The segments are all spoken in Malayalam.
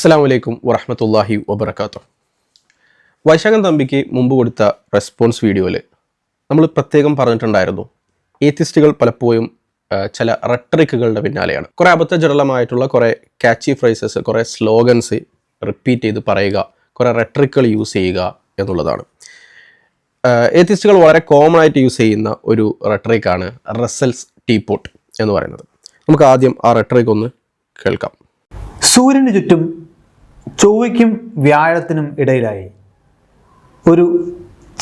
അസ്സലാമു അലൈക്കും വറഹ്മത്തുള്ളാഹി വബറകാതുഹു. വൈശാഖൻ തമ്പിക്ക് മുമ്പ് കൊടുത്ത റെസ്പോൺസ് വീഡിയോയിൽ നമ്മൾ പ്രത്യേകം പറഞ്ഞിട്ടുണ്ടായിരുന്നു, ഏത്തിസ്റ്റുകൾ പലപ്പോഴും ചില റെട്രിക്കുകളുടെ പിന്നാലെയാണ്. കുറേ അബദ്ധജടലമായിട്ടുള്ള കുറേ ക്യാച്ചി ഫ്രേസസ്, കുറേ സ്ലോഗൻസ് റിപ്പീറ്റ് ചെയ്ത് പറയുക, കുറേ റെട്രിക്കുകൾ യൂസ് ചെയ്യുക എന്നുള്ളതാണ്. ഏത്തിസ്റ്റുകൾ വളരെ കോമൺ ആയിട്ട് യൂസ് ചെയ്യുന്ന ഒരു റെട്രിക്കാണ് റസ്സൽസ് ടീപോട്ട് എന്ന് പറയുന്നത്. നമുക്ക് ആദ്യം ആ റെട്രിക്ക് ഒന്ന് കേൾക്കാം. സൂര്യന് ചുറ്റും ചൊവ്വയ്ക്കും വ്യാഴത്തിനും ഇടയിലായി ഒരു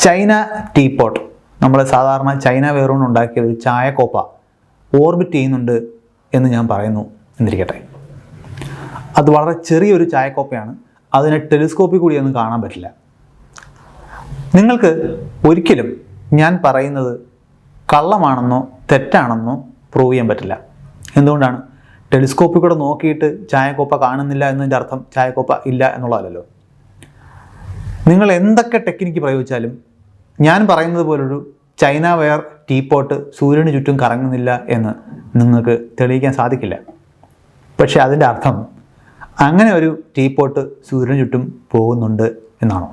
ചൈന ടീപോട്ട്, നമ്മൾ സാധാരണ ചൈന വെയറുകൊണ്ട് ഉണ്ടാക്കിയ ഒരു ചായക്കോപ്പ ഓർബിറ്റ് ചെയ്യുന്നുണ്ട് എന്ന് ഞാൻ പറയുന്നു എന്നിരിക്കട്ടെ. അത് വളരെ ചെറിയൊരു ചായക്കോപ്പയാണ്, അതിനെ ടെലിസ്കോപ്പിൽ കൂടി ഒന്നും കാണാൻ പറ്റില്ല. നിങ്ങൾക്ക് ഒരിക്കലും ഞാൻ പറയുന്നത് കള്ളമാണെന്നോ തെറ്റാണെന്നോ പ്രൂവ് ചെയ്യാൻ പറ്റില്ല. എന്തുകൊണ്ടാണ്? ടെലിസ്കോപ്പിൽ കൂടെ നോക്കിയിട്ട് ചായക്കോപ്പ കാണുന്നില്ല എന്നതിൻ്റെ അർത്ഥം ചായക്കോപ്പ ഇല്ല എന്നുള്ളതല്ലോ. നിങ്ങൾ എന്തൊക്കെ ടെക്നിക്ക് പ്രയോഗിച്ചാലും ഞാൻ പറയുന്നത് പോലൊരു ചൈന വെയർ ടീപോട്ട് സൂര്യന് ചുറ്റും കറങ്ങുന്നില്ല എന്ന് നിങ്ങൾക്ക് തെളിയിക്കാൻ സാധിക്കില്ല. പക്ഷെ അതിൻ്റെ അർത്ഥം അങ്ങനെ ഒരു ടീപോട്ട് സൂര്യന് ചുറ്റും പോകുന്നുണ്ട് എന്നാണോ?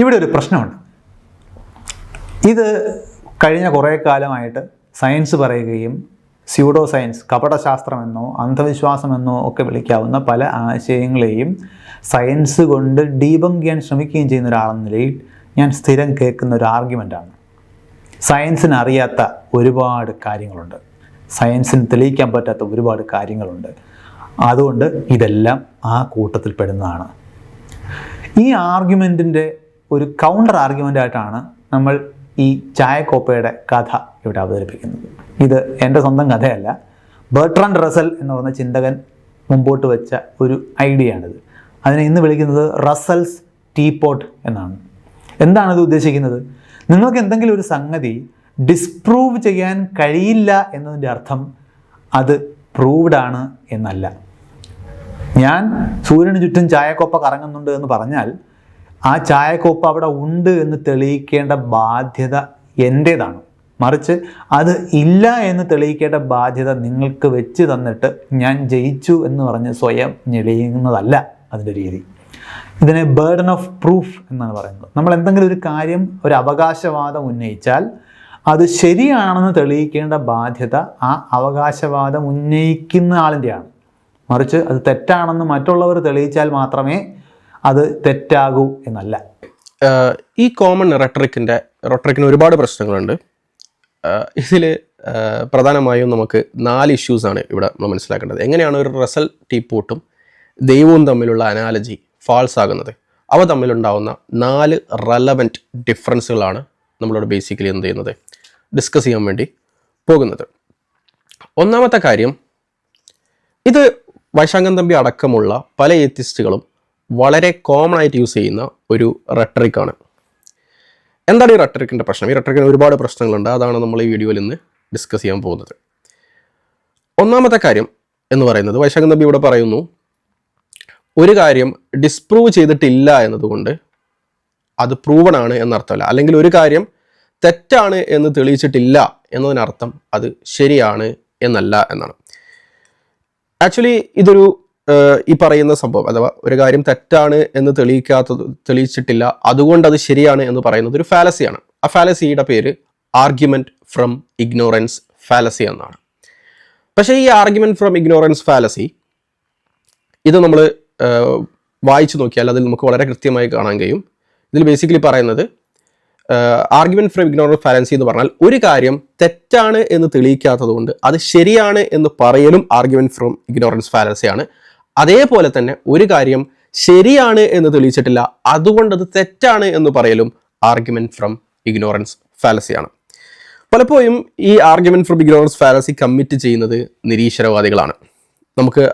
ഇവിടെ ഒരു പ്രശ്നമുണ്ട്. ഇത് കഴിഞ്ഞ കുറേ കാലമായിട്ട് സയൻസ് പറയുകയും സ്യൂഡോ സയൻസ്, കപടശാസ്ത്രമെന്നോ അന്ധവിശ്വാസമെന്നോ ഒക്കെ വിളിക്കാവുന്ന പല ആശയങ്ങളെയും സയൻസ് കൊണ്ട് ഡീബങ്ക് ചെയ്യാൻ ശ്രമിക്കുകയും ചെയ്യുന്ന ഒരാളെന്ന നിലയിൽ ഞാൻ സ്ഥിരം കേൾക്കുന്ന ഒരു ആർഗ്യുമെൻ്റാണ്, സയൻസിന് അറിയാത്ത ഒരുപാട് കാര്യങ്ങളുണ്ട്, സയൻസിന് തെളിയിക്കാൻ പറ്റാത്ത ഒരുപാട് കാര്യങ്ങളുണ്ട്, അതുകൊണ്ട് ഇതെല്ലാം ആ കൂട്ടത്തിൽ പെടുന്നതാണ്. ഈ ആർഗ്യുമെൻറ്റിൻ്റെ ഒരു കൗണ്ടർ ആർഗ്യുമെൻ്റായിട്ടാണ് നമ്മൾ ഈ ചായക്കോപ്പയുടെ കഥ ഇവിടെ അവതരിപ്പിക്കുന്നത്. ഇത് എൻ്റെ സ്വന്തം കഥയല്ല, ബെർട്രാൻഡ് റസൽ എന്ന് പറയുന്ന ചിന്തകൻ മുമ്പോട്ട് വെച്ച ഒരു ഐഡിയ ആണിത്. അതിനെ ഇന്ന് വിളിക്കുന്നത് റസൽസ് ടീപോട്ട് എന്നാണ്. എന്താണ് ഇത് ഉദ്ദേശിക്കുന്നത്? നിങ്ങൾക്ക് എന്തെങ്കിലും ഒരു സംഗതി ഡിസ്പ്രൂവ് ചെയ്യാൻ കഴിയില്ല എന്നതിൻ്റെ അർത്ഥം അത് പ്രൂവ്ഡ് ആണ് എന്നല്ല. ഞാൻ സൂര്യന് ചുറ്റും ചായക്കോപ്പ കറങ്ങുന്നുണ്ട് എന്ന് പറഞ്ഞാൽ ആ ചായക്കോപ്പ അവിടെ ഉണ്ട് എന്ന് തെളിയിക്കേണ്ട ബാധ്യത എൻ്റേതാണ്. മറിച്ച് അത് ഇല്ല എന്ന് തെളിയിക്കേണ്ട ബാധ്യത നിങ്ങൾക്ക് വെച്ച് തന്നിട്ട് ഞാൻ ജയിച്ചു എന്ന് പറഞ്ഞ് സ്വയം ഞെളിയുന്നതല്ല അതിൻ്റെ രീതി. ഇതിനെ ബേർഡൻ ഓഫ് പ്രൂഫ് എന്നാണ് പറയുന്നത്. നമ്മൾ എന്തെങ്കിലും ഒരു കാര്യം, ഒരു അവകാശവാദം ഉന്നയിച്ചാൽ അത് ശരിയാണെന്ന് തെളിയിക്കേണ്ട ബാധ്യത ആ അവകാശവാദം ഉന്നയിക്കുന്ന ആളിൻ്റെയാണ്. മറിച്ച് അത് തെറ്റാണെന്ന് മറ്റുള്ളവർ തെളിയിച്ചാൽ മാത്രമേ അത് തെറ്റാകൂ എന്നല്ല. ഈ കോമൺ റെട്രിക്കിന് ഒരുപാട് പ്രശ്നങ്ങളുണ്ട്. ഇതിൽ പ്രധാനമായും നമുക്ക് 4 ഇഷ്യൂസാണ് ഇവിടെ നമ്മൾ മനസ്സിലാക്കേണ്ടത്. എങ്ങനെയാണ് ഒരു റസൽ ടീപോട്ടും ദൈവവും തമ്മിലുള്ള അനാലജി ഫാൾസ് ആകുന്നത്, അവ തമ്മിലുണ്ടാവുന്ന 4 റെലവൻറ്റ് ഡിഫറൻസുകളാണ് നമ്മളിവിടെ ബേസിക്കലി എന്ത് ചെയ്യുന്നത്, ഡിസ്കസ് ചെയ്യാൻ വേണ്ടി പോകുന്നത്. ഒന്നാമത്തെ കാര്യം, ഇത് വൈശാഖൻ തമ്പി അടക്കമുള്ള പല ഏത്തിസ്റ്റുകളും വളരെ കോമൺ ആയിട്ട് യൂസ് ചെയ്യുന്ന ഒരു റെട്രിക്കാണ്. എന്താണ് ഈ റെട്രിക്കിൻ്റെ പ്രശ്നം? ഈ റെട്രിക്കിന് ഒരുപാട് പ്രശ്നങ്ങളുണ്ട്. അതാണ് നമ്മൾ ഈ വീഡിയോയിൽ ഇന്ന് ഡിസ്കസ് ചെയ്യാൻ പോകുന്നത്. ഒന്നാമത്തെ കാര്യം എന്ന് പറയുന്നത്, വൈശാഖൻ തമ്പി ഇവിടെ പറയുന്നു, ഒരു കാര്യം ഡിസ്പ്രൂവ് ചെയ്തിട്ടില്ല എന്നതുകൊണ്ട് അത് പ്രൂവൺ ആണ് എന്നർത്ഥമല്ല, അല്ലെങ്കിൽ ഒരു കാര്യം തെറ്റാണ് എന്ന് തെളിയിച്ചിട്ടില്ല എന്നതിനർത്ഥം അത് ശരിയാണ് എന്നല്ല എന്നാണ്. ആക്ച്വലി ഇതൊരു ഈ പറയുന്ന സംഭവം, അഥവാ ഒരു കാര്യം തെറ്റാണ് എന്ന് തെളിയിച്ചിട്ടില്ല അതുകൊണ്ട് അത് ശരിയാണ് എന്ന് പറയുന്നത് ഒരു ഫാലസിയാണ്. ആ ഫാലസിയുടെ പേര് ആർഗ്യുമെന്റ് ഫ്രം ഇഗ്നോറൻസ് ഫാലസി എന്നാണ്. പക്ഷേ ഈ ആർഗ്യുമെന്റ് ഫ്രം ഇഗ്നോറൻസ് ഫാലസി, ഇത് നമ്മൾ വായിച്ചു നോക്കിയാൽ അതിൽ നമുക്ക് വളരെ കൃത്യമായി കാണാൻ കഴിയും. ഇതിൽ ബേസിക്കലി പറയുന്നത്, ആർഗ്യുമെന്റ് ഫ്രം ഇഗ്നോറൻസ് ഫാലസി എന്ന് പറഞ്ഞാൽ ഒരു കാര്യം തെറ്റാണ് എന്ന് തെളിയിക്കാത്തത് കൊണ്ട് അത് ശരിയാണ് എന്ന് പറയലും ആർഗ്യുമെന്റ് ഫ്രം ഇഗ്നോറൻസ് ഫാലസിയാണ്. അതേപോലെ തന്നെ ഒരു കാര്യം ശരിയാണ് എന്ന് തെളിയിച്ചിട്ടില്ല അതുകൊണ്ട് അത് തെറ്റാണ് എന്ന് പറയലും ആർഗ്യുമെന്റ് ഫ്രം ഇഗ്നോറൻസ് ഫാലസിയാണ്. പലപ്പോഴും ഈ argument from ignorance fallacy commit ചെയ്യുന്നത് നിരീശ്വരവാദികളാണ്. നമുക്ക്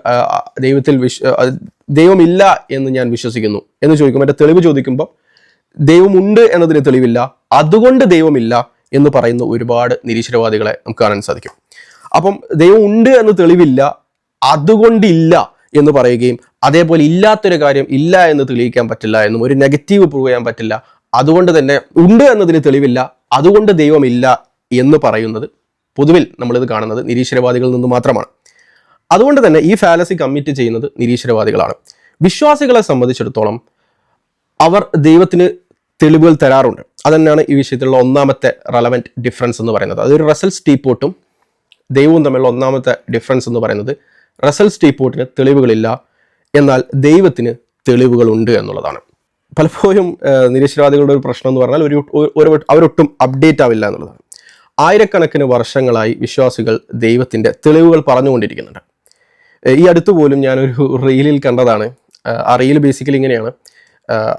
ദൈവമില്ല എന്ന് ഞാൻ വിശ്വസിക്കുന്നു എന്ന് ചോദിക്കുമ്പോൾ എൻ്റെ തെളിവ് ചോദിക്കുമ്പോൾ ദൈവമുണ്ട് എന്നതിന് തെളിവില്ല, അതുകൊണ്ട് ദൈവമില്ല എന്ന് പറയുന്ന ഒരുപാട് നിരീശ്വരവാദികളെ നമുക്ക് കാണാൻ സാധിക്കും. അപ്പം ദൈവം ഉണ്ട് എന്ന് തെളിവില്ല, അതുകൊണ്ടില്ല എന്ന് പറയുകയും അതേപോലെ ഇല്ലാത്തൊരു കാര്യം ഇല്ല എന്ന് തെളിയിക്കാൻ പറ്റില്ല എന്നും, ഒരു നെഗറ്റീവ് പ്രൂവ് ചെയ്യാൻ പറ്റില്ല, അതുകൊണ്ട് തന്നെ ഉണ്ട് എന്നതിന് തെളിവില്ല, അതുകൊണ്ട് ദൈവമില്ല എന്ന് പറയുന്നത് പൊതുവിൽ നമ്മളിത് കാണുന്നത് നിരീശ്വരവാദികളിൽ നിന്ന് മാത്രമാണ്. അതുകൊണ്ട് തന്നെ ഈ ഫാലസി കമ്മിറ്റ് ചെയ്യുന്നത് നിരീശ്വരവാദികളാണ്. വിശ്വാസികളെ സംബന്ധിച്ചിടത്തോളം അവർ ദൈവത്തിന് തെളിവുകൾ തരാറുണ്ട്. അതുതന്നെയാണ് ഈ വിഷയത്തിലുള്ള ഒന്നാമത്തെ റെലവൻറ്റ് ഡിഫറൻസ് എന്ന് പറയുന്നത്. അതൊരു റസൽ സ്റ്റീപ്പോട്ടും ദൈവവും തമ്മിലുള്ള ഒന്നാമത്തെ ഡിഫറൻസ് എന്ന് പറയുന്നത്, റസൽ സ്റ്റീപ്പോട്ടിന് തെളിവുകളില്ല, എന്നാൽ ദൈവത്തിന് തെളിവുകളുണ്ട് എന്നുള്ളതാണ്. പലപ്പോഴും നിരീശ്വരവാദികളുടെ ഒരു പ്രശ്നം എന്ന് പറഞ്ഞാൽ അവരൊട്ടും അപ്ഡേറ്റ് ആവില്ല എന്നുള്ളതാണ്. ആയിരക്കണക്കിന് വർഷങ്ങളായി വിശ്വാസികൾ ദൈവത്തിൻ്റെ തെളിവുകൾ പറഞ്ഞുകൊണ്ടിരിക്കുന്നുണ്ട്. ഈ അടുത്ത് പോലും ഞാനൊരു റീലിൽ കണ്ടതാണ്. ആ റീൽ ബേസിക്കലി ഇങ്ങനെയാണ്.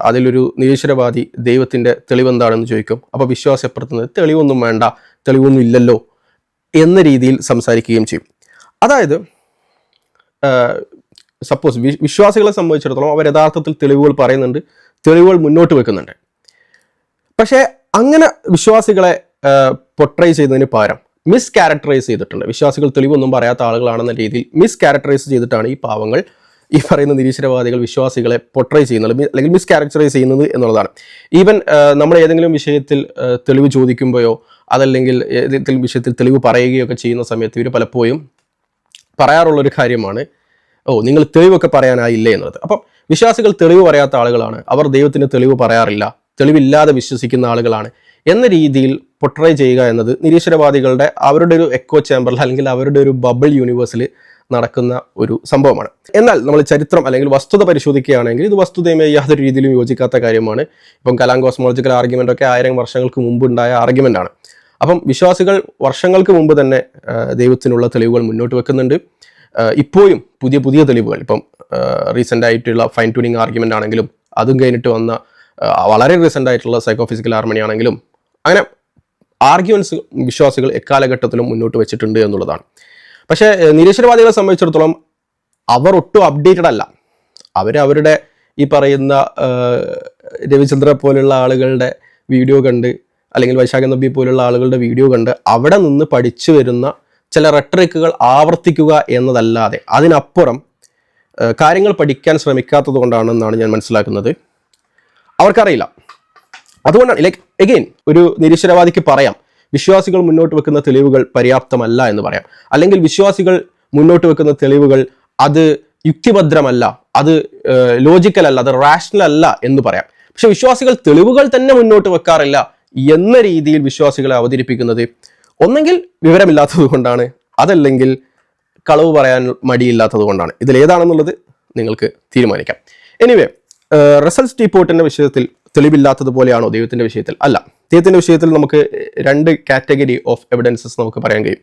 അതിലൊരു നിരീശ്വരവാദി ദൈവത്തിൻ്റെ തെളിവെന്താണെന്ന് ചോദിക്കും. അപ്പോൾ വിശ്വാസി അപ്പുറത്തുനിന്ന് തെളിവൊന്നും വേണ്ട, തെളിവൊന്നും ഇല്ലല്ലോ എന്ന രീതിയിൽ സംസാരിക്കുകയും ചെയ്യും. അതായത് സപ്പോസ് വിശ്വാസികളെ സംബന്ധിച്ചിടത്തോളം അവർ യഥാർത്ഥത്തിൽ തെളിവുകൾ പറയുന്നുണ്ട്, തെളിവുകൾ മുന്നോട്ട് വെക്കുന്നുണ്ട്. പക്ഷേ അങ്ങനെ വിശ്വാസികളെ പൊട്രൈ ചെയ്തതിന് പകരം മിസ് ക്യാരക്ടറൈസ് ചെയ്തിട്ടുണ്ട്. വിശ്വാസികൾ തെളിവൊന്നും പറയാത്ത ആളുകളാണെന്ന രീതിയിൽ മിസ് ക്യാരക്ടറൈസ് ചെയ്തിട്ടാണ് ഈ പാവങ്ങൾ, ഈ പറയുന്ന നിരീശ്വരവാദികൾ വിശ്വാസികളെ പൊട്രൈ ചെയ്യുന്നത്, അല്ലെങ്കിൽ മിസ് ക്യാരക്ടറൈസ് ചെയ്യുന്നത് എന്നുള്ളതാണ്. ഈവൻ നമ്മൾ ഏതെങ്കിലും വിഷയത്തിൽ തെളിവ് ചോദിക്കുമ്പോഴോ അതല്ലെങ്കിൽ ഏതെങ്കിലും വിഷയത്തിൽ തെളിവ് പറയുകയൊക്കെ ചെയ്യുന്ന സമയത്ത് ഇവർ പലപ്പോഴും പറയാറുള്ളൊരു കാര്യമാണ്, നിങ്ങൾ തെളിവൊക്കെ പറയാനായില്ലേ എന്നുള്ളത്. അപ്പം വിശ്വാസികൾ തെളിവ് പറയാത്ത ആളുകളാണ്, അവർ ദൈവത്തിന് തെളിവ് പറയാറില്ല, തെളിവില്ലാതെ വിശ്വസിക്കുന്ന ആളുകളാണ് എന്ന രീതിയിൽ പൊട്രൈ ചെയ്യുക എന്നത് നിരീശ്വരവാദികളുടെ അവരുടെ ഒരു എക്കോ ചേമ്പറിൽ അല്ലെങ്കിൽ അവരുടെ ഒരു ബബിൾ യൂണിവേഴ്സിൽ നടക്കുന്ന ഒരു സംഭവമാണ്. എന്നാൽ നമ്മൾ ചരിത്രം അല്ലെങ്കിൽ വസ്തുത പരിശോധിക്കുകയാണെങ്കിൽ ഇത് വസ്തുതയുമായി യാതൊരു രീതിയിലും യോജിക്കാത്ത കാര്യമാണ്. ഇപ്പം കലാം കോസ്മോളജിക്കൽ ആർഗ്യുമെൻ്റ് ഒക്കെ 1000 വർഷങ്ങൾക്ക് മുമ്പ് ഉണ്ടായ ആർഗ്യുമെൻ്റാണ്. അപ്പം വിശ്വാസികൾ വർഷങ്ങൾക്ക് മുമ്പ് തന്നെ ദൈവത്തിനുള്ള തെളിവുകൾ മുന്നോട്ട് വെക്കുന്നുണ്ട്. ഇപ്പോഴും പുതിയ പുതിയ തെളിവുകൾ, ഇപ്പം റീസെൻ്റ് ആയിട്ടുള്ള ഫൈൻ ട്യൂണിങ് ആർഗ്യുമെൻ്റ് ആണെങ്കിലും അതും കഴിഞ്ഞിട്ട് വന്ന വളരെ റീസെൻ്റ് ആയിട്ടുള്ള സൈക്കോഫിസിക്കൽ ഹാർമണി ആണെങ്കിലും അങ്ങനെ ആർഗ്യുമെൻറ്റ്സ് വിശ്വാസികൾ എക്കാലഘട്ടത്തിലും മുന്നോട്ട് വെച്ചിട്ടുണ്ട് എന്നുള്ളതാണ്. പക്ഷേ നിരീശ്വരവാദികളെ സംബന്ധിച്ചിടത്തോളം അവർ ഒട്ടും അപ്ഡേറ്റഡ് അല്ല. അവരുടെ ഈ പറയുന്ന രവിചന്ദ്ര പോലുള്ള ആളുകളുടെ വീഡിയോ കണ്ട് അല്ലെങ്കിൽ വൈശാഖ നബി പോലുള്ള ആളുകളുടെ വീഡിയോ കണ്ട് അവിടെ നിന്ന് പഠിച്ചു വരുന്ന ചില റെട്ടറിക്കുകൾ ആവർത്തിക്കുക എന്നതല്ലാതെ അതിനപ്പുറം കാര്യങ്ങൾ പഠിക്കാൻ ശ്രമിക്കാത്തത് കൊണ്ടാണെന്നാണ് ഞാൻ മനസ്സിലാക്കുന്നത്. അവർക്കറിയില്ല. അതുകൊണ്ടാണ് ലൈക്ക് എഗെയിൻ ഒരു നിരീശ്വരവാദിക്ക് പറയാം വിശ്വാസികൾ മുന്നോട്ട് വെക്കുന്ന തെളിവുകൾ പര്യാപ്തമല്ല എന്ന് പറയാം, അല്ലെങ്കിൽ വിശ്വാസികൾ മുന്നോട്ട് വെക്കുന്ന തെളിവുകൾ അത് യുക്തിഭദ്രമല്ല, അത് ലോജിക്കൽ അല്ല, അത് റാഷണൽ അല്ല എന്ന് പറയാം. പക്ഷെ വിശ്വാസികൾ തെളിവുകൾ തന്നെ മുന്നോട്ട് വെക്കാറില്ല എന്ന രീതിയിൽ വിശ്വാസികളെ അവതരിപ്പിക്കുന്നത് ഒന്നെങ്കിൽ വിവരമില്ലാത്തത് കൊണ്ടാണ്, അതല്ലെങ്കിൽ കളവ് പറയാൻ മടിയില്ലാത്തത് കൊണ്ടാണ്. ഇതിലേതാണെന്നുള്ളത് നിങ്ങൾക്ക് തീരുമാനിക്കാം. എനിവേ, റസൽ സ്റ്റീപ്പോട്ടിൻ്റെ വിഷയത്തിൽ തെളിവില്ലാത്തതുപോലെയാണോ ദൈവത്തിൻ്റെ വിഷയത്തിൽ? അല്ല. ദൈവത്തിൻ്റെ വിഷയത്തിൽ നമുക്ക് 2 കാറ്റഗറി ഓഫ് എവിഡൻസസ് നമുക്ക് പറയാൻ കഴിയും.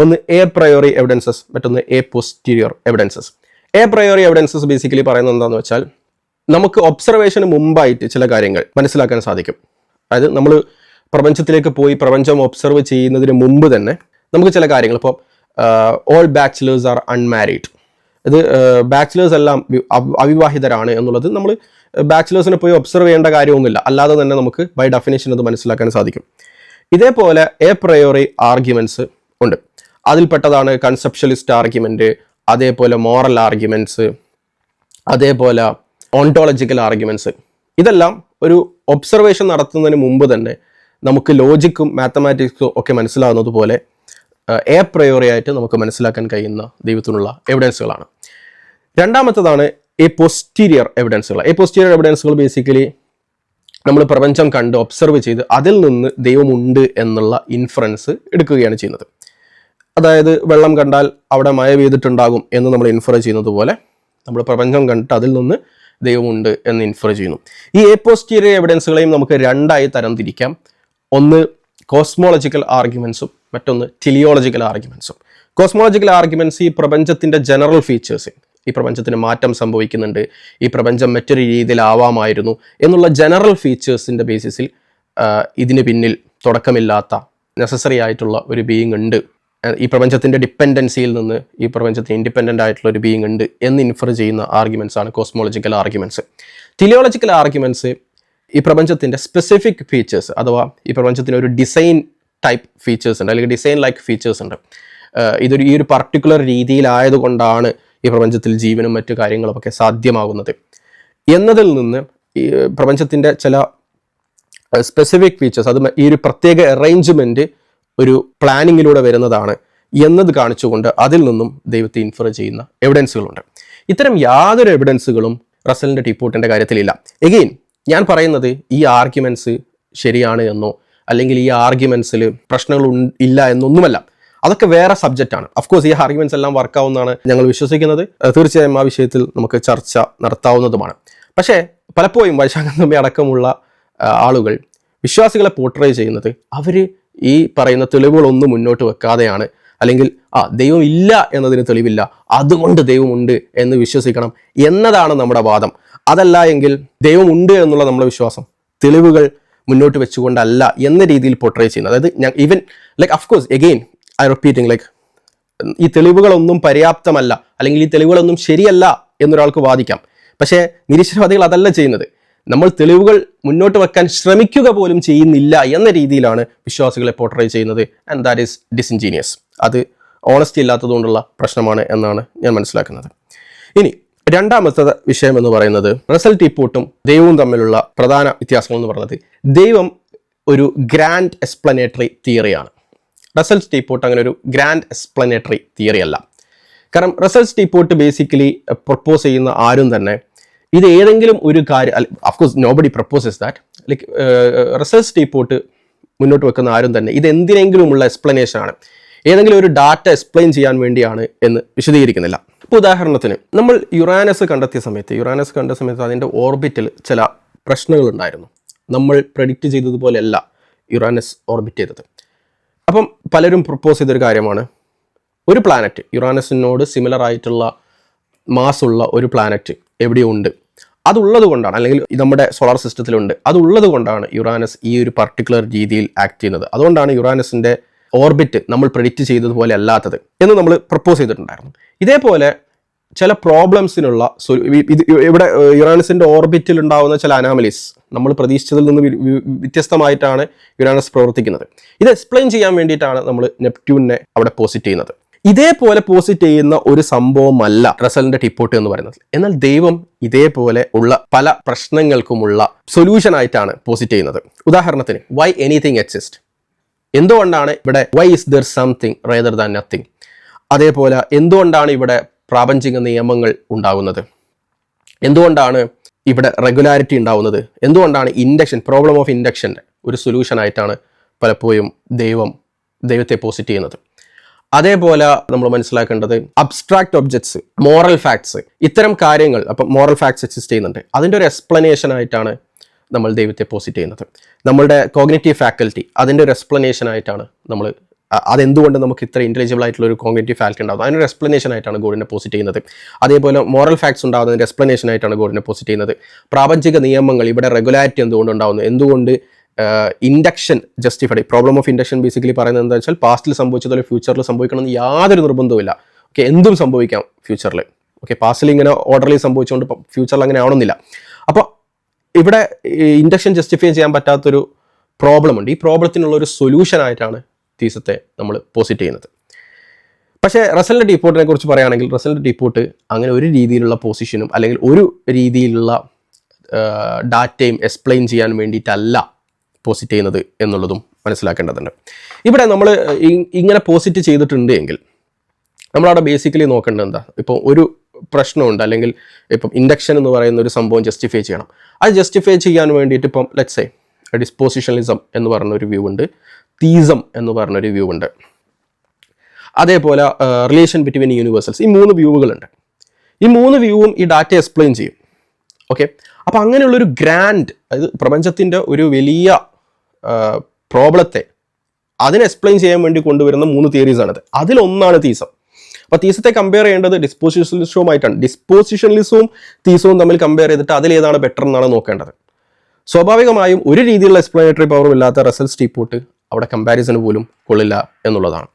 ഒന്ന് എ പ്രയോറി എവിഡൻസസ്, മറ്റൊന്ന് A posterior evidences. A priori evidences basically പറയുന്നത് എന്താണെന്ന് വെച്ചാൽ നമുക്ക് ഒബ്സർവേഷന് മുമ്പായിട്ട് ചില കാര്യങ്ങൾ മനസ്സിലാക്കാൻ സാധിക്കും. അതായത് നമ്മൾ പ്രപഞ്ചത്തിലേക്ക് പോയി പ്രപഞ്ചം ഒബ്സർവ് ചെയ്യുന്നതിന് മുമ്പ് തന്നെ നമുക്ക് ചില കാര്യങ്ങൾ, ഇപ്പോൾ ഓൾ ബാച്ചിലേഴ്സ് ആർ അൺമാരീഡ്, ഇത് ബാച്ചിലേഴ്സ് എല്ലാം അവിവാഹിതരാണ് എന്നുള്ളത് നമ്മൾ ബാച്ചിലേഴ്സിനെ പോയി ഒബ്സർവ് ചെയ്യേണ്ട കാര്യമൊന്നുമില്ല, അല്ലാതെ തന്നെ നമുക്ക് ബൈ ഡെഫിനേഷൻ അത് മനസ്സിലാക്കാൻ സാധിക്കും. ഇതേപോലെ എ പ്രയോറി ആർഗ്യുമെൻറ്റ്സ് ഉണ്ട്. അതിൽപ്പെട്ടതാണ് കൺസെപ്ഷ്യലിസ്റ്റ് ആർഗ്യുമെൻറ്റ്, അതേപോലെ മോറൽ ആർഗ്യുമെൻറ്റ്സ്, അതേപോലെ ഓണ്ടോളജിക്കൽ ആർഗ്യുമെൻറ്റ്സ്. ഇതെല്ലാം ഒരു ഒബ്സർവേഷൻ നടത്തുന്നതിന് മുമ്പ് തന്നെ നമുക്ക് ലോജിക്കും മാത്തമാറ്റിക്സും ഒക്കെ മനസ്സിലാകുന്നത് പോലെ എ പ്രയോറി ആയിട്ട് നമുക്ക് മനസ്സിലാക്കാൻ കഴിയുന്ന ദൈവത്തിനുള്ള എവിഡൻസുകളാണ്. രണ്ടാമത്തതാണ് എ പോസ്റ്റീരിയർ എവിഡൻസുകൾ. എ പോസ്റ്റീരിയർ എവിഡൻസുകൾ ബേസിക്കലി നമ്മൾ പ്രപഞ്ചം കണ്ട് ഒബ്സർവ് ചെയ്ത് അതിൽ നിന്ന് ദൈവമുണ്ട് എന്നുള്ള ഇൻഫറൻസ് എടുക്കുകയാണ് ചെയ്യുന്നത്. അതായത് വെള്ളം കണ്ടാൽ അവിടെ മഴ പെയ്തിട്ടുണ്ടാകും എന്ന് നമ്മൾ ഇൻഫർ ചെയ്യുന്നത് പോലെ നമ്മൾ പ്രപഞ്ചം കണ്ടിട്ട് അതിൽ നിന്ന് ദൈവമുണ്ട് എന്ന് ഇൻഫർ ചെയ്യുന്നു. ഈ എ പോസ്റ്റീരിയർ എവിഡൻസുകളെയും നമുക്ക് 2ആയി തരംതിരിക്കാം. ഒന്ന് കോസ്മോളജിക്കൽ ആർഗ്യുമെൻസും മറ്റൊന്ന് ടെലിയോളജിക്കൽ ആർഗ്യുമെൻസും. കോസ്മോളജിക്കൽ ആർഗ്യുമെൻസ് ഈ പ്രപഞ്ചത്തിൻ്റെ ജനറൽ ഫീച്ചേഴ്സ്, ഈ പ്രപഞ്ചത്തിന് മാറ്റം സംഭവിക്കുന്നുണ്ട്, ഈ പ്രപഞ്ചം മറ്റൊരു രീതിയിലാവാമായിരുന്നു എന്നുള്ള ജനറൽ ഫീച്ചേഴ്സിൻ്റെ ബേസിസിൽ ഇതിന് പിന്നിൽ തുടക്കമില്ലാത്ത നെസസറി ആയിട്ടുള്ള ഒരു ബീയിങ് ഉണ്ട്, ഈ പ്രപഞ്ചത്തിൻ്റെ ഡിപ്പെൻഡൻസിയിൽ നിന്ന് ഈ പ്രപഞ്ചത്തിന് ഇൻഡിപെൻഡൻ്റ് ആയിട്ടുള്ള ഒരു ബീയിങ് ഉണ്ട് എന്ന് ഇൻഫർ ചെയ്യുന്ന ആർഗ്യുമെൻറ്റ്സ് ആണ് കോസ്മോളജിക്കൽ ആർഗ്യുമെൻറ്റ്സ്. ടെലിയോളജിക്കൽ ആർഗ്യുമെൻറ്റ്സ് ഈ പ്രപഞ്ചത്തിൻ്റെ സ്പെസിഫിക് ഫീച്ചേഴ്സ് അഥവാ ഈ പ്രപഞ്ചത്തിന് ഒരു ഡിസൈൻ ടൈപ്പ് ഫീച്ചേഴ്സ് ഉണ്ട്, അല്ലെങ്കിൽ ഡിസൈൻ ലൈക്ക് ഫീച്ചേഴ്സ് ഉണ്ട്. ഈ ഒരു പർട്ടിക്കുലർ രീതിയിലായതുകൊണ്ടാണ് ഈ പ്രപഞ്ചത്തിൽ ജീവനും മറ്റു കാര്യങ്ങളുമൊക്കെ സാധ്യമാകുന്നത് എന്നതിൽ നിന്ന് ഈ പ്രപഞ്ചത്തിൻ്റെ ചില സ്പെസിഫിക് ഫീച്ചേഴ്സ്, അത് ഈ ഒരു പ്രത്യേക അറേഞ്ച്മെൻറ്റ് ഒരു പ്ലാനിങ്ങിലൂടെ വരുന്നതാണ് എന്നത് കാണിച്ചുകൊണ്ട് അതിൽ നിന്നും ദൈവത്തെ ഇൻഫർ ചെയ്യുന്ന എവിഡൻസുകളുണ്ട്. ഇത്തരം യാതൊരു എവിഡൻസുകളും റസലിൻ്റെ ടീപ്പോട്ടിൻ്റെ കാര്യത്തിലില്ല. എഗെയിൻ ഞാൻ പറയുന്നത് ഈ ആർഗ്യുമെൻറ്റ്സ് ശരിയാണ് എന്നോ അല്ലെങ്കിൽ ഈ ആർഗ്യുമെൻറ്റ്സിൽ പ്രശ്നങ്ങൾ ഇല്ല എന്നൊന്നുമല്ല. അതൊക്കെ വേറെ സബ്ജക്റ്റാണ്. അഫ്കോഴ്സ് ഈ ആർഗ്യുമെൻറ്റ്സ് എല്ലാം വർക്കാവുന്നതാണ് ഞങ്ങൾ വിശ്വസിക്കുന്നത്. തീർച്ചയായും ആ വിഷയത്തിൽ നമുക്ക് ചർച്ച നടത്താവുന്നതുമാണ്. പക്ഷേ പലപ്പോഴും വൈശാഖൻ തമ്പി അടക്കമുള്ള ആളുകൾ വിശ്വാസികളെ പോർട്രേ ചെയ്യുന്നത് അവർ ഈ പറയുന്ന തെളിവുകളൊന്നും മുന്നോട്ട് വെക്കാതെയാണ്, അല്ലെങ്കിൽ ദൈവം ഇല്ല എന്നതിന് തെളിവില്ല, അതുകൊണ്ട് ദൈവമുണ്ട് എന്ന് വിശ്വസിക്കണം എന്നതാണ് നമ്മുടെ വാദം. അതല്ല എങ്കിൽ ദൈവമുണ്ട് എന്നുള്ള നമ്മുടെ വിശ്വാസം തെളിവുകൾ മുന്നോട്ട് വെച്ചുകൊണ്ടല്ല എന്ന രീതിയിൽ പോർട്രേ ചെയ്യുന്നത്. അതായത് even like of course again I repeating like ഈ തെളിവുകളൊന്നും പര്യാപ്തമല്ല അല്ലെങ്കിൽ ഈ തെളിവുകളൊന്നും ശരിയല്ല എന്നൊരാൾക്ക് വാദിക്കാം. പക്ഷേ നിരീശ്വരവാദികൾ അതല്ല ചെയ്യുന്നത്. നമ്മൾ തെളിവുകൾ മുന്നോട്ട് വെക്കാൻ ശ്രമിക്കുക പോലും ചെയ്യുന്നില്ല എന്ന രീതിയിലാണ് വിശ്വാസികളെ പോർട്രേ ചെയ്യുന്നത്. And that is disingenuous. അത് ഓണസ്റ്റി ഇല്ലാത്തതുകൊണ്ടുള്ള പ്രശ്നമാണ് എന്നാണ് ഞാൻ മനസ്സിലാക്കുന്നത്. ഇനി രണ്ടാമത്തെ വിഷയം എന്ന് പറയുന്നത് റസൽ ടീപ്പോട്ടും ദൈവവും തമ്മിലുള്ള പ്രധാന വ്യത്യാസങ്ങൾ എന്ന് പറയുന്നത് ദൈവം ഒരു ഗ്രാൻഡ് എക്സ്പ്ലനേറ്ററി തിയറിയാണ്. റസൽസ് ടീപ്പോട്ട് അങ്ങനെ ഒരു ഗ്രാൻഡ് എക്സ്പ്ലനേറ്ററി തിയറി അല്ല. കാരണം റസൽസ് ടീപ്പോട്ട് ബേസിക്കലി പ്രപ്പോസ് ചെയ്യുന്ന ആരും തന്നെ ഇത് ഏതെങ്കിലും ഒരു കാര്യം, of course nobody proposes that, like Russell's teapot മുന്നോട്ട് വെക്കുന്ന ആരും തന്നെ ഇത് എന്തിനെങ്കിലുമുള്ള എക്സ്പ്ലനേഷൻ ആണ്, ഏതെങ്കിലും ഒരു ഡാറ്റ എക്സ്പ്ലെയിൻ ചെയ്യാൻ വേണ്ടിയാണ് എന്ന് വിശദീകരിക്കുന്നില്ല. ഇപ്പോൾ ഉദാഹരണത്തിന് നമ്മൾ യുറാനസ് കണ്ടെത്തിയ സമയത്ത് അതിൻ്റെ ഓർബിറ്റിൽ ചില പ്രശ്നങ്ങൾ ഉണ്ടായിരുന്നു. നമ്മൾ പ്രെഡിക്റ്റ് ചെയ്തതുപോലെയല്ല യുറാനസ് ഓർബിറ്റ് ചെയ്തത്. അപ്പം പലരും പ്രപ്പോസ് ചെയ്തൊരു കാര്യമാണ്, ഒരു പ്ലാനറ്റ് യുറാനസിനോട് സിമിലർ ആയിട്ടുള്ള മാസുള്ള ഒരു പ്ലാനറ്റ് എവിടെയോ ഉണ്ട്, അതുള്ളത് കൊണ്ടാണ്, അല്ലെങ്കിൽ നമ്മുടെ സോളാർ സിസ്റ്റത്തിലുണ്ട്, അതുള്ളത് കൊണ്ടാണ് യുറാനസ് ഈ ഒരു പർട്ടിക്കുലർ രീതിയിൽ ആക്ട് ചെയ്യുന്നത്, അതുകൊണ്ടാണ് യുറാനസിൻ്റെ ഓർബിറ്റ് നമ്മൾ പ്രെഡിക്റ്റ് ചെയ്തതുപോലെ അല്ലാത്തത് എന്ന് നമ്മൾ പ്രപ്പോസ് ചെയ്തിട്ടുണ്ടായിരുന്നു. ഇതേപോലെ ചില പ്രോബ്ലംസിനുള്ള ഇവിടെ യുറാനസിൻ്റെ ഓർബിറ്റിൽ ഉണ്ടാകുന്ന ചില അനാമലീസ് നമ്മൾ പ്രതീക്ഷിച്ചതിൽ നിന്ന് വ്യത്യസ്തമായിട്ടാണ് യുറാനസ് പ്രവർത്തിക്കുന്നത്. ഇത് എക്സ്പ്ലെയിൻ ചെയ്യാൻ വേണ്ടിയിട്ടാണ് നമ്മൾ നെപ്റ്റ്യൂണിനെ അവിടെ പോസിറ്റ് ചെയ്യുന്നത്. ഇതേപോലെ പോസിറ്റ് ചെയ്യുന്ന ഒരു സംഭവമല്ല റസലിന്റെ ടീപ്പോട്ട് എന്ന് പറയുന്നത്. എന്നാൽ ദൈവം ഇതേപോലെ ഉള്ള പല പ്രശ്നങ്ങൾക്കുമുള്ള സൊല്യൂഷൻ ആയിട്ടാണ് പോസിറ്റ് ചെയ്യുന്നത്. ഉദാഹരണത്തിന് വൈ എനിത്തിങ് എക്സിസ്റ്റ്, എന്തുകൊണ്ടാണ് ഇവിടെ why is there something rather than nothing, അതേപോലെ എന്തുകൊണ്ടാണ് ഇവിടെ പ്രാപഞ്ചിക നിയമങ്ങൾ ഉണ്ടാകുന്നത്, എന്തുകൊണ്ടാണ് ഇവിടെ റെഗുലാരിറ്റി ഉണ്ടാവുന്നത്, എന്തുകൊണ്ടാണ് ഇൻഡക്ഷൻ, പ്രോബ്ലം ഓഫ് ഇൻഡക്ഷൻ്റെ ഒരു സൊല്യൂഷൻ ആയിട്ടാണ് പലപ്പോഴും ദൈവത്തെ പോസിറ്റ് ചെയ്യുന്നത്. അതേപോലെ നമ്മൾ മനസ്സിലാക്കേണ്ടത് അബ്സ്ട്രാക്ട് ഒബ്ജക്ട്സ്, മോറൽ ഫാക്ട്സ്, ഇത്തരം കാര്യങ്ങൾ, അപ്പം മോറൽ ഫാക്ട്സ് എക്സിസ്റ്റ് ചെയ്യുന്നുണ്ട്, അതിൻ്റെ ഒരു എക്സ്പ്ലനേഷൻ ആയിട്ടാണ് നമ്മൾ ദൈവത്തെ പോസിറ്റ് ചെയ്യുന്നത്. നമ്മളുടെ കോഗ്നിറ്റീവ് ഫാക്കൽറ്റി, അതിൻ്റെ ഒരു എക്സ്പ്ലനേഷൻ ആയിട്ടാണ് നമ്മൾ, അതെന്തുകൊണ്ട് നമുക്ക് ഇത്ര ഇൻ്റലിജിബിൾ ആയിട്ടുള്ള ഒരു കോഗ്നിറ്റീവ് ഫാക്കൽറ്റി ഉണ്ടാകുന്നത്, അതിനൊരു എക്സ്പ്ലനേഷൻ ആയിട്ടാണ് ഗോഡിനെ പോസിറ്റ് ചെയ്യുന്നത്. അതേപോലെ മോറൽ ഫാക്ട്സ് ഉണ്ടാകുന്നതിൻ്റെ എക്സ്പ്ലനേഷൻ ആയിട്ടാണ് ഗോഡിനെ പോസിറ്റ് ചെയ്യുന്നത്. പ്രാപഞ്ചിക നിയമങ്ങൾ, ഇവിടെ റെഗുലാരിറ്റി എന്തുകൊണ്ട് ഉണ്ടാകുന്നു, എന്തുകൊണ്ട് induction justified, problem of induction basically പറയുന്നത് എന്താ വെച്ചാൽ പാസ്റ്റിൽ സംഭവിച്ചതുപോലെ ഫ്യൂച്ചറിൽ സംഭവിക്കണമെന്ന് യാതൊരു നിർബന്ധവുമില്ല. ഓക്കെ, എന്തും സംഭവിക്കാം ഫ്യൂച്ചറിൽ. ഓക്കെ, പാസ്റ്റിൽ ഇങ്ങനെ ഓർഡർലി സംഭവിച്ചുകൊണ്ട് ഫ്യൂച്ചറിൽ അങ്ങനെ ആവണമെന്നില്ല. അപ്പോൾ ഇവിടെ ഇൻഡക്ഷൻ ജസ്റ്റിഫൈ ചെയ്യാൻ പറ്റാത്തൊരു പ്രോബ്ലം ഉണ്ട്. ഈ പ്രോബ്ലത്തിനുള്ള ഒരു സൊല്യൂഷൻ ആയിട്ടാണ് തീസത്തെ നമ്മൾ പോസിറ്റ് ചെയ്യുന്നത്. പക്ഷേ റസലിൻ്റെ ടീപ്പോട്ടിനെ കുറിച്ച് പറയുകയാണെങ്കിൽ റസലിൻ്റെ ടീപ്പോട്ട് അങ്ങനെ ഒരു രീതിയിലുള്ള പൊസിഷനും അല്ലെങ്കിൽ ഒരു രീതിയിലുള്ള ഡാറ്റയും എക്സ്പ്ലെയിൻ ചെയ്യാൻ വേണ്ടിയിട്ടല്ല പോസിറ്റ് ചെയ്യുന്നത് എന്നുള്ളതും മനസ്സിലാക്കേണ്ടതുണ്ട്. ഇവിടെ നമ്മൾ ഇങ്ങനെ പോസിറ്റ് ചെയ്തിട്ടുണ്ട് എങ്കിൽ നമ്മളവിടെ ബേസിക്കലി നോക്കേണ്ടത് എന്താ, ഇപ്പോൾ ഒരു പ്രശ്നമുണ്ട്, അല്ലെങ്കിൽ ഇപ്പം ഇൻഡക്ഷൻ എന്ന് പറയുന്ന ഒരു സംഭവം ജസ്റ്റിഫൈ ചെയ്യണം. അത് ജസ്റ്റിഫൈ ചെയ്യാൻ വേണ്ടിയിട്ട് ഇപ്പം ലെറ്റ്സ് സേ ഡിസ്പോസിഷണലിസം എന്ന് പറഞ്ഞൊരു വ്യൂ ഉണ്ട്, തീസം എന്ന് പറഞ്ഞൊരു വ്യൂ ഉണ്ട്, അതേപോലെ റിലേഷൻ ബിറ്റ്വീൻ യൂണിവേഴ്സൽസ്, ഈ 3 വ്യൂകളുണ്ട്. ഈ 3 വ്യൂവും ഈ ഡാറ്റ എക്സ്പ്ലെയിൻ ചെയ്യും. ഓക്കെ, അപ്പോൾ അങ്ങനെയുള്ളൊരു ഗ്രാൻഡ്, അതായത് പ്രപഞ്ചത്തിൻ്റെ ഒരു വലിയ പ്രോബ്ലത്തെ അതിനെ എക്സ്പ്ലെയിൻ ചെയ്യാൻ വേണ്ടി കൊണ്ടുവരുന്ന 3 തിയറീസാണിത്. അതിലൊന്നാണ് തീസം. അപ്പോൾ തീസത്തെ കമ്പയർ ചെയ്യേണ്ടത് ഡിസ്പോസിഷണലിസവുമായിട്ടാണ്. ഡിസ്പോസിഷണലിസവും തീസവും തമ്മിൽ കമ്പയർ ചെയ്തിട്ട് അതിലേതാണ് ബെറ്റർ എന്നാണ് നോക്കേണ്ടത്. സ്വാഭാവികമായും ഒരു രീതിയിലുള്ള എക്സ്പ്ലനേറ്ററി പവറും ഇല്ലാത്ത റസൽസ് ടീപ്പോട്ട് അവിടെ കമ്പാരിസന് പോലും കൊള്ളില്ല എന്നുള്ളതാണ്.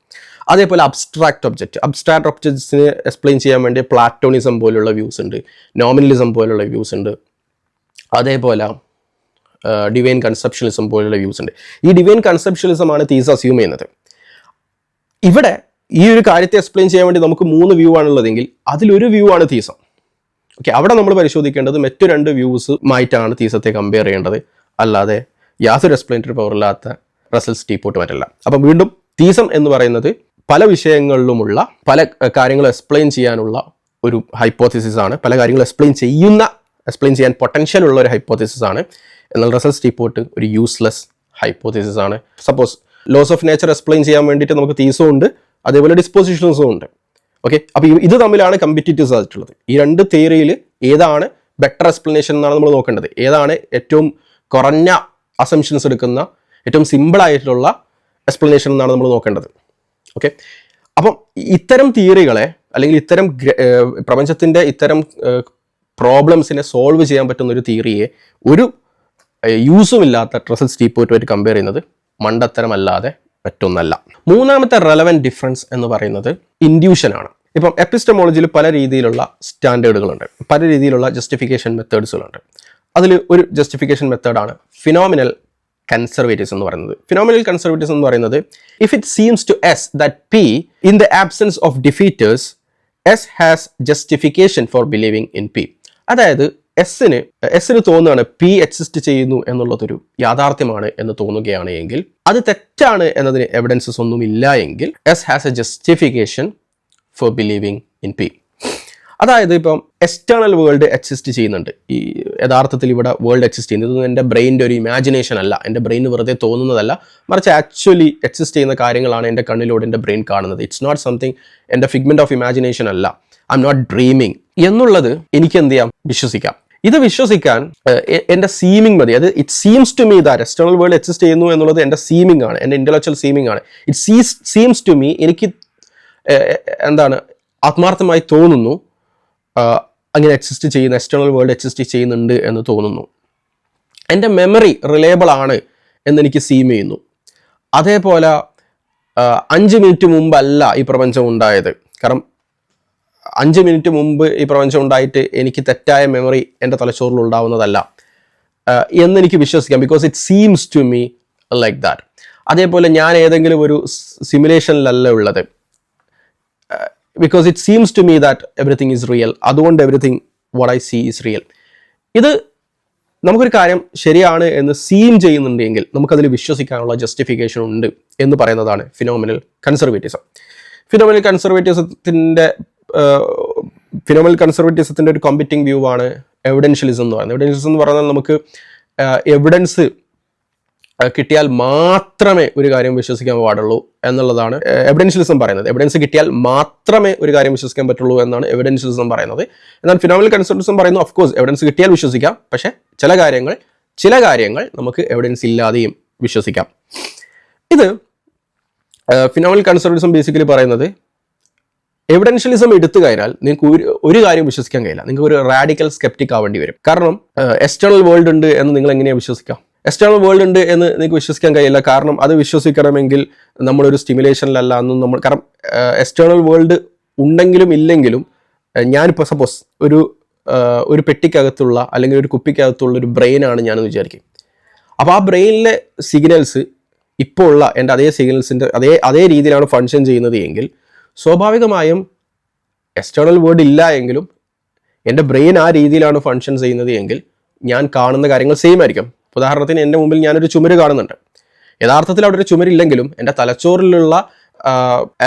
അതേപോലെ അബ്സ്ട്രാക്ട് ഒബ്ജക്ട്സിനെ എക്സ്പ്ലെയിൻ ചെയ്യാൻ വേണ്ടി പ്ലാറ്റോണിസം പോലുള്ള വ്യൂസ് ഉണ്ട്, നോമിനലിസം പോലുള്ള വ്യൂസ് ഉണ്ട്, അതേപോലെ ഡിവൈൻ കൺസെപ്ഷ്യലിസം പോലുള്ള വ്യൂസ് ഉണ്ട്. ഈ ഡിവൈൻ കൺസെപ്ഷ്യലിസമാണ് തീസ അസ്യൂം ചെയ്യുന്നത്. ഇവിടെ ഈ ഒരു കാര്യത്തെ എക്സ്പ്ലെയിൻ ചെയ്യാൻ വേണ്ടി നമുക്ക് 3 വ്യൂ ആണുള്ളതെങ്കിൽ അതിലൊരു വ്യൂ ആണ് തീസം. ഓക്കെ, അവിടെ നമ്മൾ പരിശോധിക്കേണ്ടത് മറ്റു 2 വ്യൂസുമായിട്ടാണ് തീസത്തെ കമ്പയർ ചെയ്യേണ്ടത്, അല്ലാതെ യാതൊരു എക്സ്പ്ലെയിനറി പവർ ഇല്ലാത്ത റസൽസ് ടീപ്പോട്ടുമായിട്ടല്ല. അപ്പം വീണ്ടും തീസം എന്ന് പറയുന്നത് പല വിഷയങ്ങളിലുമുള്ള പല കാര്യങ്ങൾ എക്സ്പ്ലെയിൻ ചെയ്യാനുള്ള ഒരു ഹൈപ്പോത്തിസിസ് ആണ്, പല കാര്യങ്ങൾ എക്സ്പ്ലെയിൻ ചെയ്യുന്ന എക്സ്പ്ലെയിൻ ചെയ്യാൻ പൊട്ടൻഷ്യൽ ഉള്ള ഒരു ഹൈപ്പോത്തിസിസ് ആണ്. എന്നാൽ റസൽ സ്റ്റീപ്പോർട്ട് ഒരു യൂസ്ലെസ് ഹൈപ്പോത്തിസിസ് ആണ്. Suppose laws of nature explain ചെയ്യാൻ വേണ്ടിയിട്ട് നമുക്ക് തീസും ഉണ്ട്, അതേപോലെ ഡിസ്പോസിഷൻസും ഉണ്ട്. ഓക്കെ, അപ്പോൾ ഇത് തമ്മിലാണ് കമ്പിറ്റീറ്റീവ്സ് ആയിട്ടുള്ളത്. ഈ രണ്ട് തിയറിയിൽ ഏതാണ് ബെറ്റർ എക്സ്പ്ലനേഷൻ എന്നാണ് നമ്മൾ നോക്കേണ്ടത്. ഏതാണ് ഏറ്റവും കുറഞ്ഞ അസംഷൻസ് എടുക്കുന്ന ഏറ്റവും സിമ്പിൾ ആയിട്ടുള്ള എക്സ്പ്ലനേഷൻ എന്നാണ് നമ്മൾ നോക്കേണ്ടത്. ഓക്കെ, അപ്പം ഇത്തരം തിയറികളെ അല്ലെങ്കിൽ ഇത്തരം പ്രപഞ്ചത്തിൻ്റെ ഇത്തരം പ്രോബ്ലംസിനെ സോൾവ് ചെയ്യാൻ പറ്റുന്ന ഒരു തിയറിയെ ഒരു യൂസും ഇല്ലാത്ത റസൽ സ്റ്റീപ്പോർട്ടുമായിട്ട് കമ്പയർ ചെയ്യുന്നത് മണ്ടത്തരമല്ലാതെ മറ്റൊന്നല്ല. മൂന്നാമത്തെ റെലവൻറ്റ് ഡിഫറൻസ് എന്ന് പറയുന്നത് ഇൻഡ്യൂഷനാണ്. ഇപ്പം എപ്പിസ്റ്റമോളജിയിൽ പല രീതിയിലുള്ള സ്റ്റാൻഡേർഡുകളുണ്ട്, പല രീതിയിലുള്ള ജസ്റ്റിഫിക്കേഷൻ മെത്തേഡ്സുകളുണ്ട്. അതിൽ ഒരു ജസ്റ്റിഫിക്കേഷൻ മെത്തേഡാണ് ഫിനോമിനൽ കൺസർവേറ്റീവ്സ് എന്ന് പറയുന്നത്. ഫിനോമിനൽ കൺസർവേറ്റീവ്സ് എന്ന് പറയുന്നത് if it seems to S that P in the absence of defeaters S has justification for believing in P. അതായത് എസ്സിന് തോന്നുകയാണ് പി എക്സിസ്റ്റ് ചെയ്യുന്നു എന്നുള്ളതൊരു യാഥാർത്ഥ്യമാണ് എന്ന് തോന്നുകയാണ് എങ്കിൽ, അത് തെറ്റാണ് എന്നതിന് എവിഡൻസസ് ഒന്നും ഇല്ല എങ്കിൽ S has A justification for believing in P. അതായത് ഇപ്പം എക്സ്റ്റേണൽ വേൾഡ് എക്സിസ്റ്റ് ചെയ്യുന്നുണ്ട്, ഈ യഥാർത്ഥത്തിൽ ഇവിടെ വേൾഡ് എക്സിസ്റ്റ് ചെയ്യുന്നത് ഇതൊന്നും എൻ്റെ ബ്രെയിൻ്റെ ഒരു ഇമാജിനേഷൻ അല്ല, എൻ്റെ ബ്രെയിന് വെറുതെ തോന്നുന്നതല്ല, മറിച്ച് ആക്ച്വലി എക്സിസ്റ്റ് ചെയ്യുന്ന കാര്യങ്ങളാണ് എൻ്റെ കണ്ണിലൂടെ എൻ്റെ ബ്രെയിൻ കാണുന്നത്. ഇറ്റ്സ് നോട്ട് സംതിങ് എൻ്റെ ഫിഗ്മെൻറ്റ് ഓഫ് ഇമാജിനേഷൻ അല്ല, ഐ എം നോട്ട് ഡ്രീമിങ് എന്നുള്ളത് എനിക്ക് എന്ത് ചെയ്യാം, വിശ്വസിക്കാം. ഇത് വിശ്വസിക്കാൻ എൻ്റെ സീമിങ് മതി. അത് it seems to me that external world exist ചെയ്യുന്നു എന്നുള്ളത് എൻ്റെ സീമിങ് ആണ്, എൻ്റെ ഇൻ്റലക്ച്വൽ സീമിങ് ആണ്. ഇറ്റ് സീംസ് ടു മീ, എനിക്ക് എന്താണ് ആത്മാർത്ഥമായി തോന്നുന്നു അങ്ങനെ എക്സിസ്റ്റ് ചെയ്യുന്ന എക്സ്റ്റേണൽ വേൾഡ് എക്സിസ്റ്റ് ചെയ്യുന്നുണ്ട് എന്ന് തോന്നുന്നു. എൻ്റെ മെമ്മറി റിലയബിൾ ആണ് എന്നെനിക്ക് സീം ചെയ്യുന്നു. അതേപോലെ 5 മിനിറ്റ് മുമ്പല്ല ഈ പ്രപഞ്ചം ഉണ്ടായത്, കാരണം 5 മിനിറ്റ് മുമ്പ് ഈ പ്രപഞ്ചം ഉണ്ടായിട്ട് എനിക്ക് തെറ്റായ മെമ്മറി എൻ്റെ തലച്ചോറിൽ ഉണ്ടാവുന്നതല്ല എന്നെനിക്ക് വിശ്വസിക്കാം. Because it seems to me like that. അതേപോലെ ഞാൻ ഏതെങ്കിലും ഒരു സിമുലേഷനിലല്ല ഉള്ളത്, because it seems to me that everything is real, അതുകൊണ്ട് everything what I see is real. ഇത് നമുക്കൊരു കാര്യം ശരിയാണ് എന്ന് സീം ചെയ്യുന്നുണ്ടെങ്കിൽ നമുക്കതിൽ വിശ്വസിക്കാനുള്ള ജസ്റ്റിഫിക്കേഷൻ ഉണ്ട് എന്ന് പറയുന്നതാണ് ഫിനോമിനൽ കൺസർവേറ്റിസം. ഫിനോമിനൽ കൺസർവേറ്റിസത്തിൻ്റെ ഒരു കോമ്പറ്റിംഗ് വ്യൂ ആണ് എവിഡൻഷ്യലിസം എന്ന് പറയുന്നത്. എവിഡൻഷ്യലിസം എന്ന് പറഞ്ഞാൽ നമുക്ക് എവിഡൻസ് കിട്ടിയാൽ മാത്രമേ ഒരു കാര്യം വിശ്വസിക്കാൻ പാടുള്ളൂ എന്നുള്ളതാണ് എവിഡൻഷ്യലിസം പറയുന്നത്. എവിഡൻസ് കിട്ടിയാൽ മാത്രമേ ഒരു കാര്യം വിശ്വസിക്കാൻ പറ്റുള്ളൂ എന്നാണ് എവിഡൻഷ്യലിസം പറയുന്നത്. എന്നാൽ ഫിനോമിനൽ കൺസർവേറ്റിസം പറയുന്നു ഓഫ് കോഴ്സ് എവിഡൻസ് കിട്ടിയാൽ വിശ്വസിക്കാം, പക്ഷേ ചില കാര്യങ്ങൾ നമുക്ക് എവിഡൻസ് ഇല്ലാതെയും വിശ്വസിക്കാം. ഇത് ഫിനോമിനൽ കൺസർവേറ്റിസം ബേസിക്കലി പറയുന്നത് എവിഡൻഷ്യലിസം എടുത്തു കഴിഞ്ഞാൽ നിങ്ങൾക്ക് ഒരു കാര്യം വിശ്വസിക്കാൻ കഴിയില്ല, നിങ്ങൾക്ക് ഒരു റാഡിക്കൽ സ്കെപ്റ്റിക് ആവേണ്ടി വരും. കാരണം എക്സ്റ്റേണൽ വേൾഡ് ഉണ്ട് എന്ന് നിങ്ങൾ എങ്ങനെയാണ് വിശ്വസിക്കാം? എക്സ്റ്റേണൽ വേൾഡ് ഉണ്ട് എന്ന് നിങ്ങൾക്ക് വിശ്വസിക്കാൻ കഴിയില്ല. കാരണം അത് വിശ്വസിക്കണമെങ്കിൽ നമ്മളൊരു സ്റ്റിമുലേഷനിലല്ല എന്നും കാരണം എക്സ്റ്റേണൽ വേൾഡ് ഉണ്ടെങ്കിലും ഇല്ലെങ്കിലും ഞാനിപ്പോൾ സപ്പോസ് ഒരു പെട്ടിക്കകത്തുള്ള അല്ലെങ്കിൽ ഒരു കുപ്പിക്കകത്തുള്ള ഒരു ബ്രെയിനാണ് ഞാനെന്ന് വിചാരിക്കും. അപ്പോൾ ആ ബ്രെയിനിലെ സിഗ്നൽസ് ഇപ്പോൾ ഉള്ള എൻ്റെ അതേ സിഗ്നൽസിൻ്റെ അതേ രീതിയിലാണ് ഫങ്ഷൻ ചെയ്യുന്നത് എങ്കിൽ സ്വാഭാവികമായും എക്സ്റ്റേണൽ വേൾഡ് ഇല്ല എങ്കിലും എൻ്റെ ബ്രെയിൻ ആ രീതിയിലാണ് ഫങ്ഷൻ ചെയ്യുന്നത് എങ്കിൽ ഞാൻ കാണുന്ന കാര്യങ്ങൾ സെയിം ആയിരിക്കും. ഉദാഹരണത്തിന് എൻ്റെ മുമ്പിൽ ഞാനൊരു ചുമര് കാണുന്നുണ്ട്, യഥാർത്ഥത്തിൽ അവിടെ ഒരു ചുമരില്ലെങ്കിലും എൻ്റെ തലച്ചോറിലുള്ള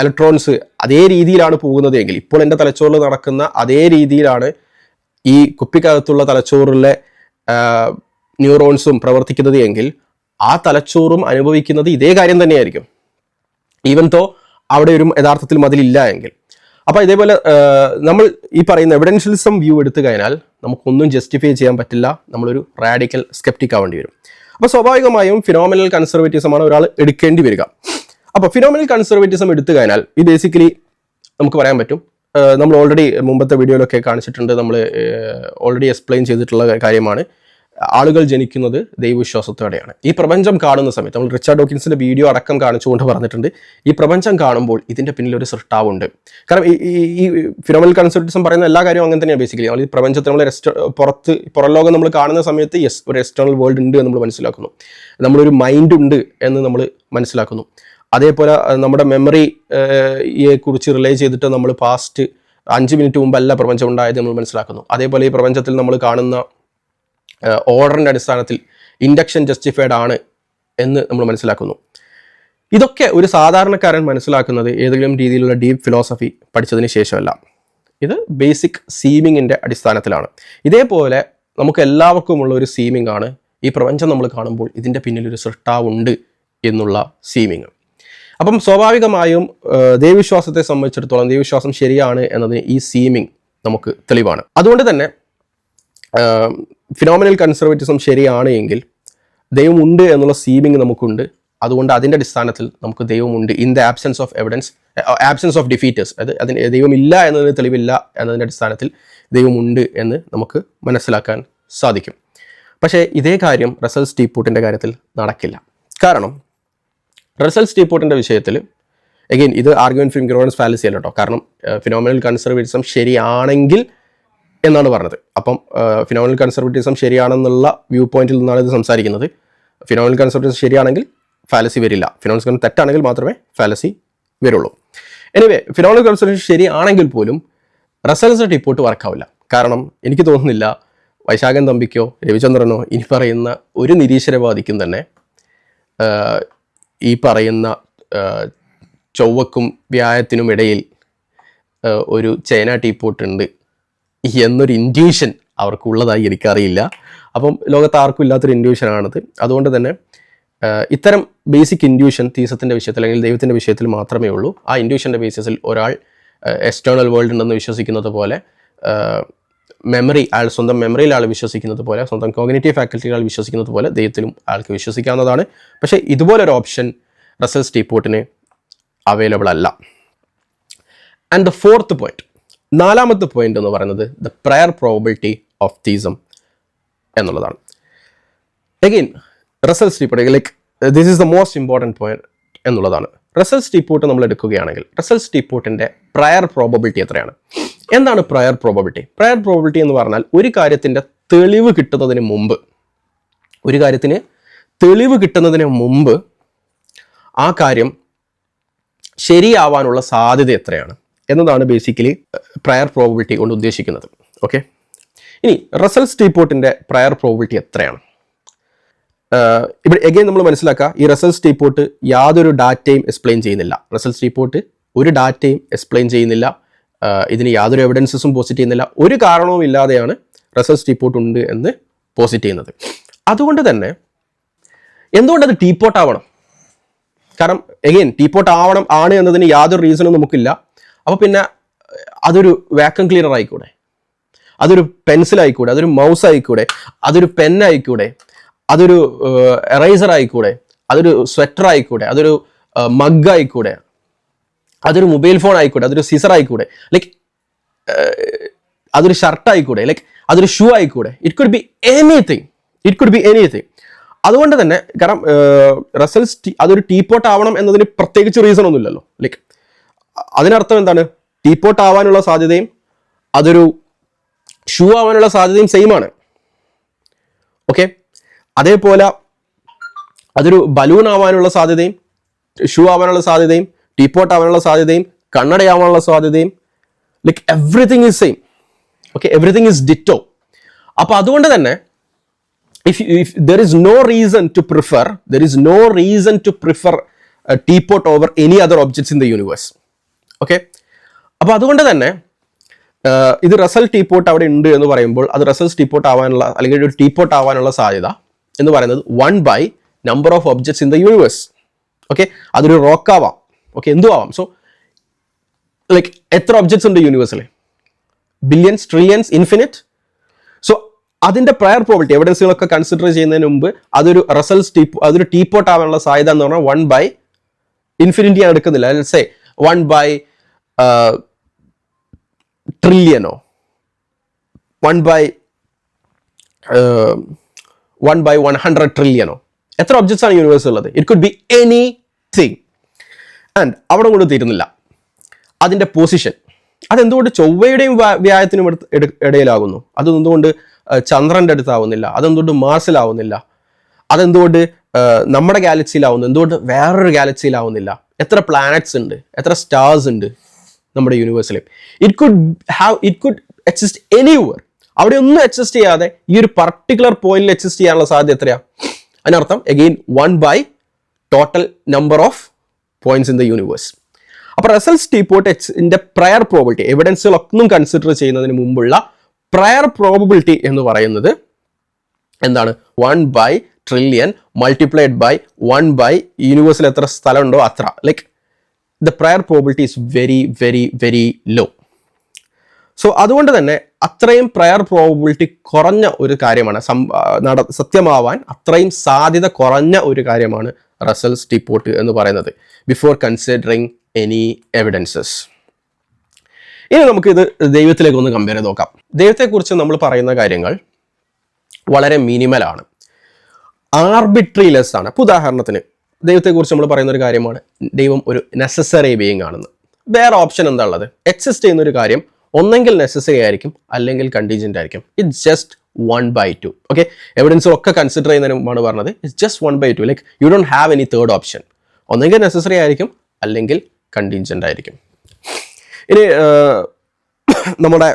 ഇലക്ട്രോൺസ് അതേ രീതിയിലാണ് പോകുന്നത് എങ്കിൽ, ഇപ്പോൾ എൻ്റെ തലച്ചോറിൽ നടക്കുന്ന അതേ രീതിയിലാണ് ഈ കുപ്പിക്കകത്തുള്ള തലച്ചോറിലെ ന്യൂറോൺസും പ്രവർത്തിക്കുന്നത് എങ്കിൽ ആ തലച്ചോറും അനുഭവിക്കുന്നത് ഇതേ കാര്യം തന്നെയായിരിക്കും, ഈവൻ തോ അവിടെ ഒരു യഥാർത്ഥത്തിൽ മതിലില്ല എങ്കിൽ. അപ്പോൾ ഇതേപോലെ നമ്മൾ ഈ പറയുന്ന എവിഡൻഷ്യലിസം വ്യൂ എടുത്തു കഴിഞ്ഞാൽ നമുക്കൊന്നും ജസ്റ്റിഫൈ ചെയ്യാൻ പറ്റില്ല, നമ്മളൊരു റാഡിക്കൽ സ്കെപ്റ്റിക് ആവേണ്ടി വരും. അപ്പോൾ സ്വാഭാവികമായും ഫിനോമിനൽ കൺസർവേറ്റിസമാണ് ഒരാൾ എടുക്കേണ്ടി വരിക. അപ്പോൾ ഫിനോമിനൽ കൺസർവേറ്റിസം എടുത്തു കഴിഞ്ഞാൽ ഇത് ബേസിക്കലി നമുക്ക് പറയാൻ പറ്റും, നമ്മൾ ഓൾറെഡി മുമ്പത്തെ വീഡിയോയിലൊക്കെ കാണിച്ചിട്ടുണ്ട്, നമ്മൾ ഓൾറെഡി എക്സ്പ്ലെയിൻ ചെയ്തിട്ടുള്ള കാര്യമാണ്. ആളുകൾ ജനിക്കുന്നത് ദൈവവിശ്വാസത്തോടെയാണ്. ഈ പ്രപഞ്ചം കാണുന്ന സമയത്ത് നമ്മൾ റിച്ചാർഡ് ഡോക്കിൻസിന്റെ വീഡിയോ അടക്കം കാണിച്ചുകൊണ്ട് പറഞ്ഞിട്ടുണ്ട്, ഈ പ്രപഞ്ചം കാണുമ്പോൾ ഇതിന്റെ പിന്നിൽ ഒരു സൃഷ്ടാവുണ്ട്. കാരണം ഈ ഫിനോമിനൽ കൺസർവേറ്റിസം പറയുന്ന എല്ലാ കാര്യവും അങ്ങനെ തന്നെയാണ്. ബേസിക്കലി നമ്മൾ ഈ പ്രപഞ്ചത്തിൽ നമ്മൾ പുറം ലോകം നമ്മൾ കാണുന്ന സമയത്ത് യെസ് ഒരു എക്സ്റ്റേണൽ വേൾഡ് ഉണ്ട് എന്ന് നമ്മൾ മനസ്സിലാക്കുന്നു, നമ്മളൊരു മൈൻഡ് ഉണ്ട് എന്ന് നമ്മൾ മനസ്സിലാക്കുന്നു. അതേപോലെ നമ്മുടെ മെമ്മറിയെ കുറിച്ച് റിലേ ചെയ്തിട്ട് നമ്മൾ പാസ്റ്റ് 5 മിനിറ്റ് മുമ്പല്ല പ്രപഞ്ചം ഉണ്ടായത് നമ്മൾ മനസ്സിലാക്കുന്നു. അതേപോലെ ഈ പ്രപഞ്ചത്തിൽ നമ്മൾ കാണുന്ന ഓർഡറിൻ്റെ അടിസ്ഥാനത്തിൽ ഇൻഡക്ഷൻ ജസ്റ്റിഫൈഡ് ആണ് എന്ന് നമ്മൾ മനസ്സിലാക്കുന്നു. ഇതൊക്കെ ഒരു സാധാരണക്കാരൻ മനസ്സിലാക്കുന്നത് ഏതെങ്കിലും രീതിയിലുള്ള ഡീപ്പ് ഫിലോസഫി പഠിച്ചതിന് ശേഷമല്ല, ഇത് ബേസിക് സീമിങ്ങിൻ്റെ അടിസ്ഥാനത്തിലാണ്. ഇതേപോലെ നമുക്ക് എല്ലാവർക്കുമുള്ള ഒരു സീമിംഗ് ആണ് ഈ പ്രപഞ്ചം നമ്മൾ കാണുമ്പോൾ ഇതിൻ്റെ പിന്നിലൊരു സൃഷ്ടാവുണ്ട് എന്നുള്ള സീമിങ്. അപ്പം സ്വാഭാവികമായും ദൈവവിശ്വാസത്തെ സംബന്ധിച്ചിടത്തോളം ദൈവവിശ്വാസം ശരിയാണ് എന്നതിന് ഈ സീമിങ് നമുക്ക് തെളിവാണ്. അതുകൊണ്ട് തന്നെ ഫിനോമിനൽ കൺസർവേറ്റിസം ശരിയാണ് എങ്കിൽ ദൈവമുണ്ട് എന്നുള്ള സീമിങ് നമുക്കുണ്ട്. അതുകൊണ്ട് അതിൻ്റെ അടിസ്ഥാനത്തിൽ നമുക്ക് ദൈവമുണ്ട് in the absence of evidence, absence of defeaters, അതിന് ദൈവമില്ല എന്നതിന് തെളിവില്ല എന്നതിൻ്റെ അടിസ്ഥാനത്തിൽ ദൈവമുണ്ട് എന്ന് നമുക്ക് മനസ്സിലാക്കാൻ സാധിക്കും. പക്ഷേ ഇതേ കാര്യം റസൽ സ്റ്റീപ്പൂട്ടിൻ്റെ കാര്യത്തിൽ നടക്കില്ല. കാരണം റസൽ സ്റ്റീപ്പൂട്ടിൻ്റെ വിഷയത്തിൽ അഗെയിൻ ഇത് ആർഗ്യുമെന്റ് ഫ്രം ഇഗ്നോറൻസ് ഫാലസി അല്ല കേട്ടോ. കാരണം ഫിനോമിനൽ കൺസർവേറ്റിസം ശരിയാണെങ്കിൽ എന്നാണ് പറഞ്ഞത്. അപ്പം ഫിനോമിനൽ കൺസർവേറ്റിസം ശരിയാണെന്നുള്ള വ്യൂ പോയിന്റിൽ നിന്നാണ് ഇത് സംസാരിക്കുന്നത്. ഫിനോമിനൽ കൺസർവേറ്റിസം ശരിയാണെങ്കിൽ ഫാലസി വരില്ല, ഫിനോമിനൽ കൺസർവേറ്റിസം തെറ്റാണെങ്കിൽ മാത്രമേ ഫാലസി വരുള്ളൂ. എനിവേ ഫിനോമിനൽ കൺസർവേറ്റിസം ശരിയാണെങ്കിൽ പോലും റസൽസ് ടിപ്പോട്ട് വർക്കാവില്ല. കാരണം എനിക്ക് തോന്നുന്നില്ല വൈശാഖൻ തമ്പിക്കോ രവിചന്ദ്രനോ ഇനി പറയുന്ന ഒരു നിരീശ്വരവാദിക്കും തന്നെ ഈ പറയുന്ന ചൊവ്വക്കും വ്യാഴത്തിനും ഇടയിൽ ഒരു ചൈന ടീപ്പോട്ട് ഉണ്ട് എന്നൊരു ഇൻഡ്യൂഷൻ അവർക്കുള്ളതായി എനിക്കറിയില്ല. അപ്പം ലോകത്ത് ആർക്കും ഇല്ലാത്തൊരു ഇൻഡ്യൂഷനാണത്. അതുകൊണ്ട് തന്നെ ഇത്തരം ബേസിക് ഇൻഡ്യൂഷൻ തീസത്തിൻ്റെ വിഷയത്തിൽ അല്ലെങ്കിൽ ദൈവത്തിൻ്റെ വിഷയത്തിൽ മാത്രമേ ഉള്ളൂ. ആ ഇൻഡ്യൂഷൻ്റെ ബേസിസിൽ ഒരാൾ എക്സ്റ്റേണൽ വേൾഡ് ഉണ്ടെന്ന് വിശ്വസിക്കുന്നത് പോലെ, മെമ്മറി അയാൾ സ്വന്തം മെമ്മറിയിൽ ആൾ വിശ്വസിക്കുന്നത് പോലെ, സ്വന്തം കോഗ്നിറ്റീവ് ഫാക്കൽറ്റികൾ വിശ്വസിക്കുന്നത് പോലെ ദൈവത്തിലും ആൾക്ക് വിശ്വസിക്കാവുന്നതാണ്. പക്ഷേ ഇതുപോലൊരു ഓപ്ഷൻ റസൽ സ്റ്റീപ്പോട്ടിന് അവൈലബിൾ അല്ല. ആൻഡ് ദ ഫോർത്ത് പോയിന്റ്, നാലാമത്തെ പോയിന്റ് എന്ന് പറയുന്നത് the prior probability of theism എന്നുള്ളതാണ്. Again Russell teapot like this is the most important point എന്നുള്ളതാണ്. റസൽ സ്റ്റീപ്പോട്ട് നമ്മൾ എടുക്കുകയാണെങ്കിൽ റസൽ സ്റ്റീപ്പോട്ടിൻ്റെ പ്രയർ പ്രോബബിലിറ്റി എത്രയാണ്? എന്താണ് പ്രയർ പ്രോബബിലിറ്റി? പ്രയർ പ്രോബബിലിറ്റി എന്ന് പറഞ്ഞാൽ ഒരു കാര്യത്തിൻ്റെ തെളിവ് കിട്ടുന്നതിന് മുമ്പ് ആ കാര്യം ശരിയാവാനുള്ള സാധ്യത എത്രയാണ് എന്നതാണ് ബേസിക്കലി പ്രയർ പ്രോബബിലിറ്റി കൊണ്ട് ഉദ്ദേശിക്കുന്നത്. ഓക്കെ, ഇനി റസൽ സ്റ്റീപ്പോട്ടിൻ്റെ പ്രയർ പ്രോബബിലിറ്റി എത്രയാണ്? ഇവിടെ എഗെയിൻ നമ്മൾ മനസ്സിലാക്കുക, ഈ റസൽ സ്റ്റീപ്പോട്ട് യാതൊരു ഡാറ്റയും എക്സ്പ്ലെയിൻ ചെയ്യുന്നില്ല. റസൽ സ്റ്റീപ്പോട്ട് ഒരു ഡാറ്റയും എക്സ്പ്ലെയിൻ ചെയ്യുന്നില്ല, ഇതിന് യാതൊരു എവിഡൻസസും പോസിറ്റ് ചെയ്യുന്നില്ല. ഒരു കാരണവും ഇല്ലാതെയാണ് റസൽ സ്റ്റീപ്പോട്ട് ഉണ്ട് എന്ന് പോസിറ്റ് ചെയ്യുന്നത്. അതുകൊണ്ട് തന്നെ എന്തുകൊണ്ടത് ടീപ്പോട്ട് ആവണം? കാരണം എഗെയിൻ ടീപ്പോട്ട് ആണ് എന്നതിന് യാതൊരു റീസണും നമുക്കില്ല. അപ്പോൾ പിന്നെ അതൊരു വാക്വം ക്ലീനർ ആയിക്കൂടെ, അതൊരു പെൻസിൽ ആയിക്കൂടെ, അതൊരു മൗസ് ആയിക്കൂടെ, അതൊരു പെൻ ആയിക്കൂടെ, അതൊരു എറൈസർ ആയിക്കൂടെ, അതൊരു സ്വെറ്റർ ആയിക്കൂടെ, അതൊരു മഗ് ആയിക്കൂടെ, അതൊരു മൊബൈൽ ഫോൺ ആയിക്കൂടെ, അതൊരു സീസർ ആയിക്കൂടെ, ലൈക്ക് അതൊരു ഷർട്ട് ആയിക്കൂടെ, ലൈക്ക് അതൊരു ഷൂ ആയിക്കൂടെ. It could be anything. അതുകൊണ്ട് തന്നെ കാരണം റസൽ അതൊരു ടീപ്പോട്ട് ആവണം എന്നതിന് പ്രത്യേകിച്ച് റീസൺ ഒന്നുമില്ലല്ലോ. ലൈക്ക് അതിനർത്ഥം എന്താണ്? ടീപ്പോട്ട് ആവാനുള്ള സാധ്യതയും അതൊരു ഷൂ ആവാനുള്ള സാധ്യതയും സെയിം ആണ്. ഓക്കെ, അതേപോലെ അതൊരു ബലൂൺ ആവാനുള്ള സാധ്യതയും ഷൂ ആവാനുള്ള സാധ്യതയും ടീപ്പോട്ട് ആവാനുള്ള സാധ്യതയും കണ്ണടയാവാനുള്ള സാധ്യതയും like everything is same. Okay, everything is ditto. അപ്പോൾ അതുകൊണ്ട് തന്നെ if there is no reason to prefer a teapot over any other objects in the universe. Okay, അപ്പോൾ അതുകൊണ്ട് തന്നെ ഇത് റസൽ ടീപ്പോട്ട് അവിടെ ഉണ്ട് എന്ന് പറയുമ്പോൾ അത് റസൽ ടീപ്പോട്ട് ആവാനുള്ള അല്ലെങ്കിൽ ഒരു ടീപ്പോട്ട് ആവാനുള്ള സാധ്യത എന്ന് പറയുന്നത് 1/, number of objects in the universe. Okay, അതൊരു റോക്ക് ആവാം, ഓക്കെ, എന്തും ആവാം. സോ ലൈക്ക് എത്ര ഒബ്ജക്ട്സ് ഉണ്ട് യൂണിവേഴ്സിൽ? Billions, trillions, infinite. സോ അതിൻ്റെ പ്രയർ പ്രോബിലിറ്റി എവിഡൻസുകളൊക്കെ കൺസിഡർ ചെയ്യുന്നതിന് മുമ്പ് അതൊരു ടീപ്പോട്ട് ആവാനുള്ള സാധ്യത എന്ന് പറഞ്ഞാൽ 1/, ഞാൻ എടുക്കുന്നില്ല, ലെറ്റ്സ് സേ 1/, ട്രില്യനോ, 1/100 ട്രില്യനോ, എത്ര ഒബ്ജക്ട്സ് ആണ് യൂണിവേഴ്സ് ഉള്ളത്? It could be anything. And അവിടെ കൊണ്ട് തീരുന്നില്ല, അതിൻ്റെ പൊസിഷൻ അതെന്തുകൊണ്ട് ചൊവ്വയുടെയും വ്യാഴത്തിനും ഇടയിലാകുന്നു? അതെന്തുകൊണ്ട് ചന്ദ്രൻ്റെ അടുത്താവുന്നില്ല? അതെന്തുകൊണ്ട് മാർസിലാവുന്നില്ല? അതെന്തുകൊണ്ട് നമ്മുടെ ഗാലക്സിയിലാവുന്നു? എന്തുകൊണ്ട് വേറൊരു ഗാലക്സിയിലാവുന്നില്ല? എത്ര പ്ലാനറ്റ്സ് ഉണ്ട്, എത്ര സ്റ്റാർസ് ഉണ്ട് നമ്മുടെ യൂണിവേഴ്സിൽ? It could exist anywhere. അവിടെ ഒന്നും എക്സിസ്റ്റ് ചെയ്യാതെ ഈ ഒരു പർട്ടിക്കുലർ പോയിന്റിൽ എക്സിസ്റ്റ് ചെയ്യാനുള്ള സാധ്യത എത്രയാ? അതിനർത്ഥം again 1/, total number of points in the universe. അപ്പോൾ റസൽ ടീപ്പോട്ടിന്റെ പ്രയർ പ്രോബിലിറ്റി എവിഡൻസുകളൊന്നും കൺസിഡർ ചെയ്യുന്നതിന് മുമ്പുള്ള പ്രയർ പ്രോബബിലിറ്റി എന്ന് പറയുന്നത് എന്താണ്? 1/ട്രില്യൺ മൾട്ടിപ്ലൈഡ് ബൈ 1 യൂണിവേഴ്സിൽ എത്ര സ്ഥലമുണ്ടോ അത്ര. Like the prior probability is very very very low. So അതുകൊണ്ട് തന്നെ അത്രയും പ്രയർ പ്രോബിലിറ്റി കുറഞ്ഞ ഒരു കാര്യമാണ്, സത്യമാവാൻ അത്രയും സാധ്യത കുറഞ്ഞ ഒരു കാര്യമാണ് റസൽസ് ടീപ്പോട്ട് എന്ന് പറയുന്നത്, ബിഫോർ കൺസിഡറിങ് എനി എവിഡൻസസ്. ഇനി നമുക്കിത് ദൈവത്തിലേക്ക് ഒന്ന് കമ്പയർ ചെയ്ത് നോക്കാം. ദൈവത്തെക്കുറിച്ച് നമ്മൾ പറയുന്ന കാര്യങ്ങൾ വളരെ മിനിമലാണ്, ആർബിട്രറി ലെസ് ആണ്. ഇപ്പോൾ ഉദാഹരണത്തിന് ദൈവത്തെക്കുറിച്ച് നമ്മൾ പറയുന്ന ഒരു കാര്യമാണ് ദൈവം ഒരു നെസസറി ബീയിങ് ആണെന്ന്. വേറെ ഓപ്ഷൻ എന്താ ഉള്ളത്? എക്സിസ്റ്റ് ചെയ്യുന്ന ഒരു കാര്യം ഒന്നെങ്കിൽ നെസസറി ആയിരിക്കും അല്ലെങ്കിൽ കണ്ടീജന്റ് ആയിരിക്കും. It's just 1/2. ഓക്കെ, എവിഡൻസ് ഒക്കെ കൺസിഡർ ചെയ്യുന്നതിനുമാണ് പറഞ്ഞത് it's just 1/2. Like you don't have any third option. ഒന്നെങ്കിൽ നെസസറി ആയിരിക്കും അല്ലെങ്കിൽ കണ്ടീജന്റ് ആയിരിക്കും. ഇനി നമ്മുടെ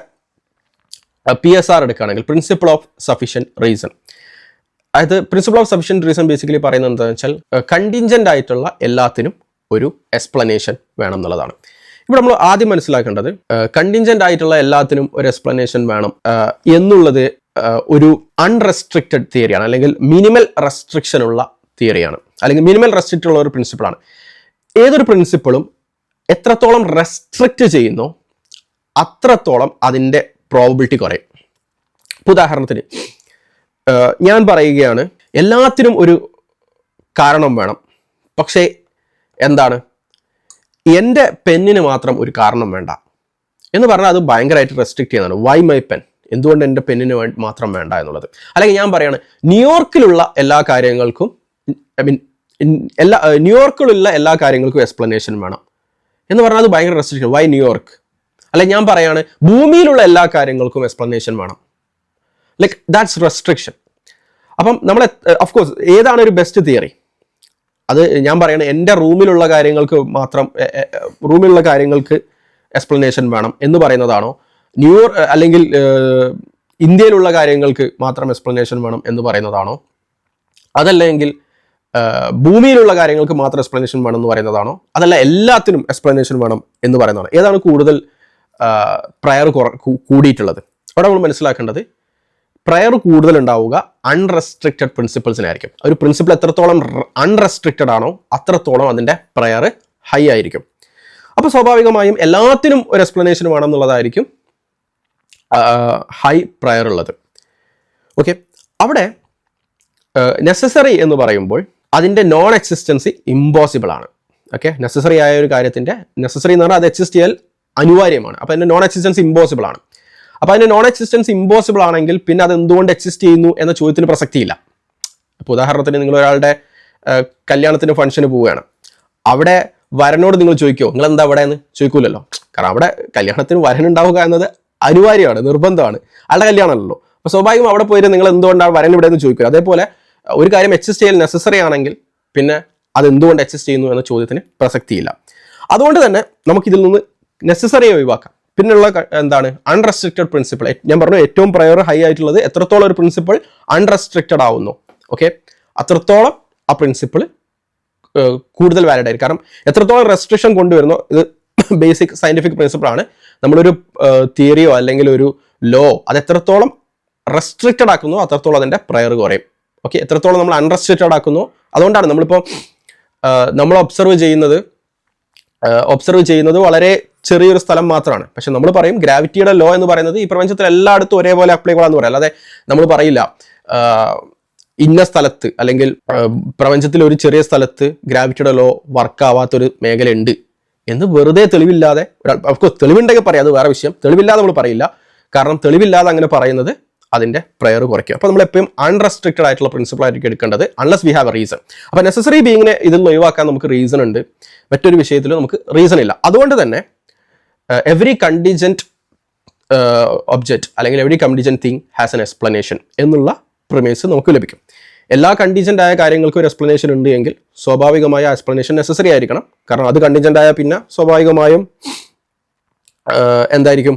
PSR എടുക്കുകയാണെങ്കിൽ പ്രിൻസിപ്പിൾ ഓഫ് സഫിഷ്യൻറ്റ് റീസൺ. അതായത് principle of sufficient reason basically പറയുന്നത് എന്താണെന്ന് വെച്ചാൽ കണ്ടീജന്റ് ആയിട്ടുള്ള എല്ലാത്തിനും ഒരു എക്സ്പ്ലനേഷൻ വേണം എന്നുള്ളതാണ്. ഇവിടെ നമ്മൾ ആദ്യം മനസ്സിലാക്കേണ്ടത് കണ്ടീജന്റ് ആയിട്ടുള്ള എല്ലാത്തിനും ഒരു എക്സ്പ്ലനേഷൻ വേണം എന്നുള്ളത് ഒരു അൺറെസ്ട്രിക്റ്റഡ് തിയറിയാണ്, അല്ലെങ്കിൽ മിനിമൽ റെസ്ട്രിക്ഷൻ ഉള്ള തിയറിയാണ്, അല്ലെങ്കിൽ മിനിമൽ റെസ്ട്രിക്റ്റ് ഉള്ള ഒരു പ്രിൻസിപ്പിളാണ്. ഏതൊരു പ്രിൻസിപ്പിളും എത്രത്തോളം റെസ്ട്രിക്റ്റ് ചെയ്യുന്നോ അത്രത്തോളം അതിൻ്റെ പ്രോബബിലിറ്റി കുറയും. ഇപ്പോൾ ഉദാഹരണത്തിന് ഞാൻ പറയുകയാണ് എല്ലാത്തിനും ഒരു കാരണം വേണം, പക്ഷേ എന്താണ് എൻ്റെ പെന്നിന് മാത്രം ഒരു കാരണം വേണ്ട എന്ന് പറഞ്ഞാൽ അത് ഭയങ്കരമായിട്ട് റെസ്ട്രിക്റ്റ് ചെയ്യുന്നതാണ്. Why my pen? എന്തുകൊണ്ട് എൻ്റെ പെന്നിന് മാത്രം വേണ്ട എന്നുള്ളത്. അല്ലെങ്കിൽ ഞാൻ പറയാണ് ന്യൂയോർക്കിലുള്ള എല്ലാ കാര്യങ്ങൾക്കും ന്യൂയോർക്കിലുള്ള എല്ലാ കാര്യങ്ങൾക്കും എക്സ്പ്ലനേഷൻ വേണം എന്ന് പറഞ്ഞാൽ അത് ഭയങ്കര റെസ്ട്രിക്ഷൻ. Y New York? അല്ലെങ്കിൽ ഞാൻ പറയാണ് ഭൂമിയിലുള്ള എല്ലാ കാര്യങ്ങൾക്കും എക്സ്പ്ലനേഷൻ വേണം. Like that's restriction. അപ്പം നമ്മൾ ഓഫ്കോഴ്സ് ഏതാണ് ഒരു ബെസ്റ്റ് തിയറി? അത് ഞാൻ പറയണ എൻ്റെ റൂമിലുള്ള കാര്യങ്ങൾക്ക് എക്സ്പ്ലനേഷൻ വേണം എന്ന് പറയുന്നതാണോ, ന്യൂയോർക്ക് അല്ലെങ്കിൽ ഇന്ത്യയിലുള്ള കാര്യങ്ങൾക്ക് മാത്രം എക്സ്പ്ലനേഷൻ വേണം എന്ന് പറയുന്നതാണോ, അതല്ലെങ്കിൽ ഭൂമിയിലുള്ള കാര്യങ്ങൾക്ക് മാത്രം എക്സ്പ്ലനേഷൻ വേണം എന്ന് പറയുന്നതാണോ, അതല്ല എല്ലാത്തിനും എക്സ്പ്ലനേഷൻ വേണം എന്ന് പറയുന്നതാണോ? ഏതാണ് കൂടുതൽ പ്രയർ കൂടിയിട്ടുള്ളത്? അവിടെ നമ്മൾ മനസ്സിലാക്കേണ്ടത് പ്രയർ കൂടുതൽ ഉണ്ടാവുക അൺറെസ്ട്രിക്റ്റഡ് പ്രിൻസിപ്പിൾസിനായിരിക്കും. ഒരു പ്രിൻസിപ്പിൾ എത്രത്തോളം അൺറെസ്ട്രിക്റ്റഡ് ആണോ അത്രത്തോളം അതിൻ്റെ പ്രയർ ഹൈ ആയിരിക്കും. അപ്പോൾ സ്വാഭാവികമായും എല്ലാത്തിനും ഒരു എക്സ്പ്ലനേഷൻ വേണം എന്നുള്ളതായിരിക്കും ഹൈ പ്രയർ ഉള്ളത്. ഓക്കെ, അവിടെ നെസസറി എന്ന് പറയുമ്പോൾ അതിൻ്റെ നോൺ എക്സിസ്റ്റൻസി ഇമ്പോസിബിൾ ആണ്. ഓക്കെ, നെസസറി ആയ ഒരു കാര്യത്തിൻ്റെ നെസസറി എന്ന് പറഞ്ഞാൽ അത് എക്സിസ്റ്റ് ചെയ്യാൻ അനിവാര്യമാണ്. അപ്പോൾ അതിൻ്റെ നോൺ എക്സിസ്റ്റൻസ് ഇമ്പോസിബിൾ ആണ്. അപ്പോൾ അതിൻ്റെ നോൺ എക്സിസ്റ്റൻസ് ഇമ്പോസിബിൾ ആണെങ്കിൽ പിന്നെ അത് എന്തുകൊണ്ട് എക്സിസ്റ്റ് ചെയ്യുന്നു എന്ന ചോദ്യത്തിന് പ്രസക്തിയില്ല. ഇപ്പോൾ ഉദാഹരണത്തിന് നിങ്ങൾ ഒരാളുടെ കല്യാണത്തിന് ഫംഗ്ഷന് പോവുകയാണ്, അവിടെ വരനോട് നിങ്ങൾ ചോദിക്കുമോ നിങ്ങൾ എന്താ അവിടെ എന്ന്? ചോദിക്കൂലല്ലോ. കാരണം അവിടെ കല്യാണത്തിന് വരനുണ്ടാവുക എന്നത് അനിവാര്യമാണ്, നിർബന്ധമാണ്, ആളുടെ കല്യാണമല്ലോ. അപ്പോൾ സ്വാഭാവികം അവിടെ പോയിട്ട് നിങ്ങൾ എന്തുകൊണ്ടാണ് വരൻ ഇവിടെ എന്ന് ചോദിക്കുക. അതേപോലെ ഒരു കാര്യം എക്സിസ്റ്റ് ചെയ്യൽ നെസസറി ആണെങ്കിൽ പിന്നെ അത് എന്തുകൊണ്ട് എക്സിസ്റ്റ് ചെയ്യുന്നു എന്ന ചോദ്യത്തിന് പ്രസക്തിയില്ല. അതുകൊണ്ട് തന്നെ നമുക്കിതിൽ നിന്ന് നെസസറി ഒഴിവാക്കാം. പിന്നെയുള്ള എന്താണ്? Unrestricted principle. ഞാൻ പറഞ്ഞു ഏറ്റവും പ്രയർ ഹൈ ആയിട്ടുള്ളത് എത്രത്തോളം ഒരു പ്രിൻസിപ്പിൾ അൺറെസ്ട്രിക്റ്റഡ് ആവുന്നു, ഓക്കെ, അത്രത്തോളം ആ പ്രിൻസിപ്പിൾ കൂടുതൽ വാലിഡ് ആയിരിക്കും. കാരണം എത്രത്തോളം റെസ്ട്രിക്ഷൻ കൊണ്ടുവരുന്നോ, ഇത് ബേസിക് സയന്റിഫിക് പ്രിൻസിപ്പിൾ ആണ്. നമ്മളൊരു തിയറിയോ അല്ലെങ്കിൽ ഒരു ലോ അത് എത്രത്തോളം റെസ്ട്രിക്റ്റഡ് ആക്കുന്നോ അത്രത്തോളം അതിൻ്റെ പ്രയർ കുറയും. ഓക്കെ, എത്രത്തോളം നമ്മൾ അൺറെസ്ട്രിക്റ്റഡ് ആക്കുന്നോ, അതുകൊണ്ടാണ് നമ്മളിപ്പോൾ നമ്മൾ ഒബ്സർവ് ചെയ്യുന്നത് വളരെ ചെറിയൊരു സ്ഥലം മാത്രമാണ്. പക്ഷെ നമ്മൾ പറയും ഗ്രാവിറ്റിയുടെ ലോ എന്ന് പറയുന്നത് ഈ പ്രപഞ്ചത്തിൽ എല്ലായിടത്തും ഒരേപോലെ അപ്ലൈബിൾ ആണെന്ന് പറയാം. അല്ലാതെ നമ്മൾ പറയില്ല ഇന്ന സ്ഥലത്ത് അല്ലെങ്കിൽ പ്രപഞ്ചത്തിൽ ഒരു ചെറിയ സ്ഥലത്ത് ഗ്രാവിറ്റിയുടെ ലോ വർക്കാവാത്തൊരു മേഖല ഉണ്ട് എന്ന് വെറുതെ തെളിവില്ലാതെ ഒരാൾ തെളിവുണ്ടെങ്കിൽ പറയാം, അത് വേറെ വിഷയം. തെളിവില്ലാതെ നമ്മൾ പറയില്ല. കാരണം തെളിവില്ലാതെ അങ്ങനെ പറയുന്നത് അതിൻ്റെ പ്രയർ കുറയ്ക്കും. അപ്പോൾ നമ്മൾ എപ്പോഴും അൺറെസ്ട്രിക്റ്റഡ് ആയിട്ടുള്ള പ്രിൻസിപ്പിൾ ആയിരിക്കും എടുക്കേണ്ടത്, unless we have A reason. അപ്പോൾ നെസസറി ബീയിങ്ങിനെ ഇതിൽ ഒഴിവാക്കാൻ നമുക്ക് റീസൺ ഉണ്ട്, മറ്റൊരു വിഷയത്തിൽ നമുക്ക് റീസൺ ഇല്ല. അതുകൊണ്ട് തന്നെ എവറി കണ്ടീജന്റ് ഒബ്ജക്റ്റ് അല്ലെങ്കിൽ every contingent thing has an explanation എന്നുള്ള പ്രിമൈസ് നമുക്ക് ലഭിക്കും. എല്ലാ കണ്ടീജന്റ് ആയ കാര്യങ്ങൾക്കും ഒരു എക്സ്പ്ലനേഷൻ ഉണ്ട് എങ്കിൽ സ്വാഭാവികമായ എക്സ്പ്ലനേഷൻ നെസസറി ആയിരിക്കണം. കാരണം അത് കണ്ടീജന്റ് ആയ പിന്നെ സ്വാഭാവികമായും എന്തായിരിക്കും,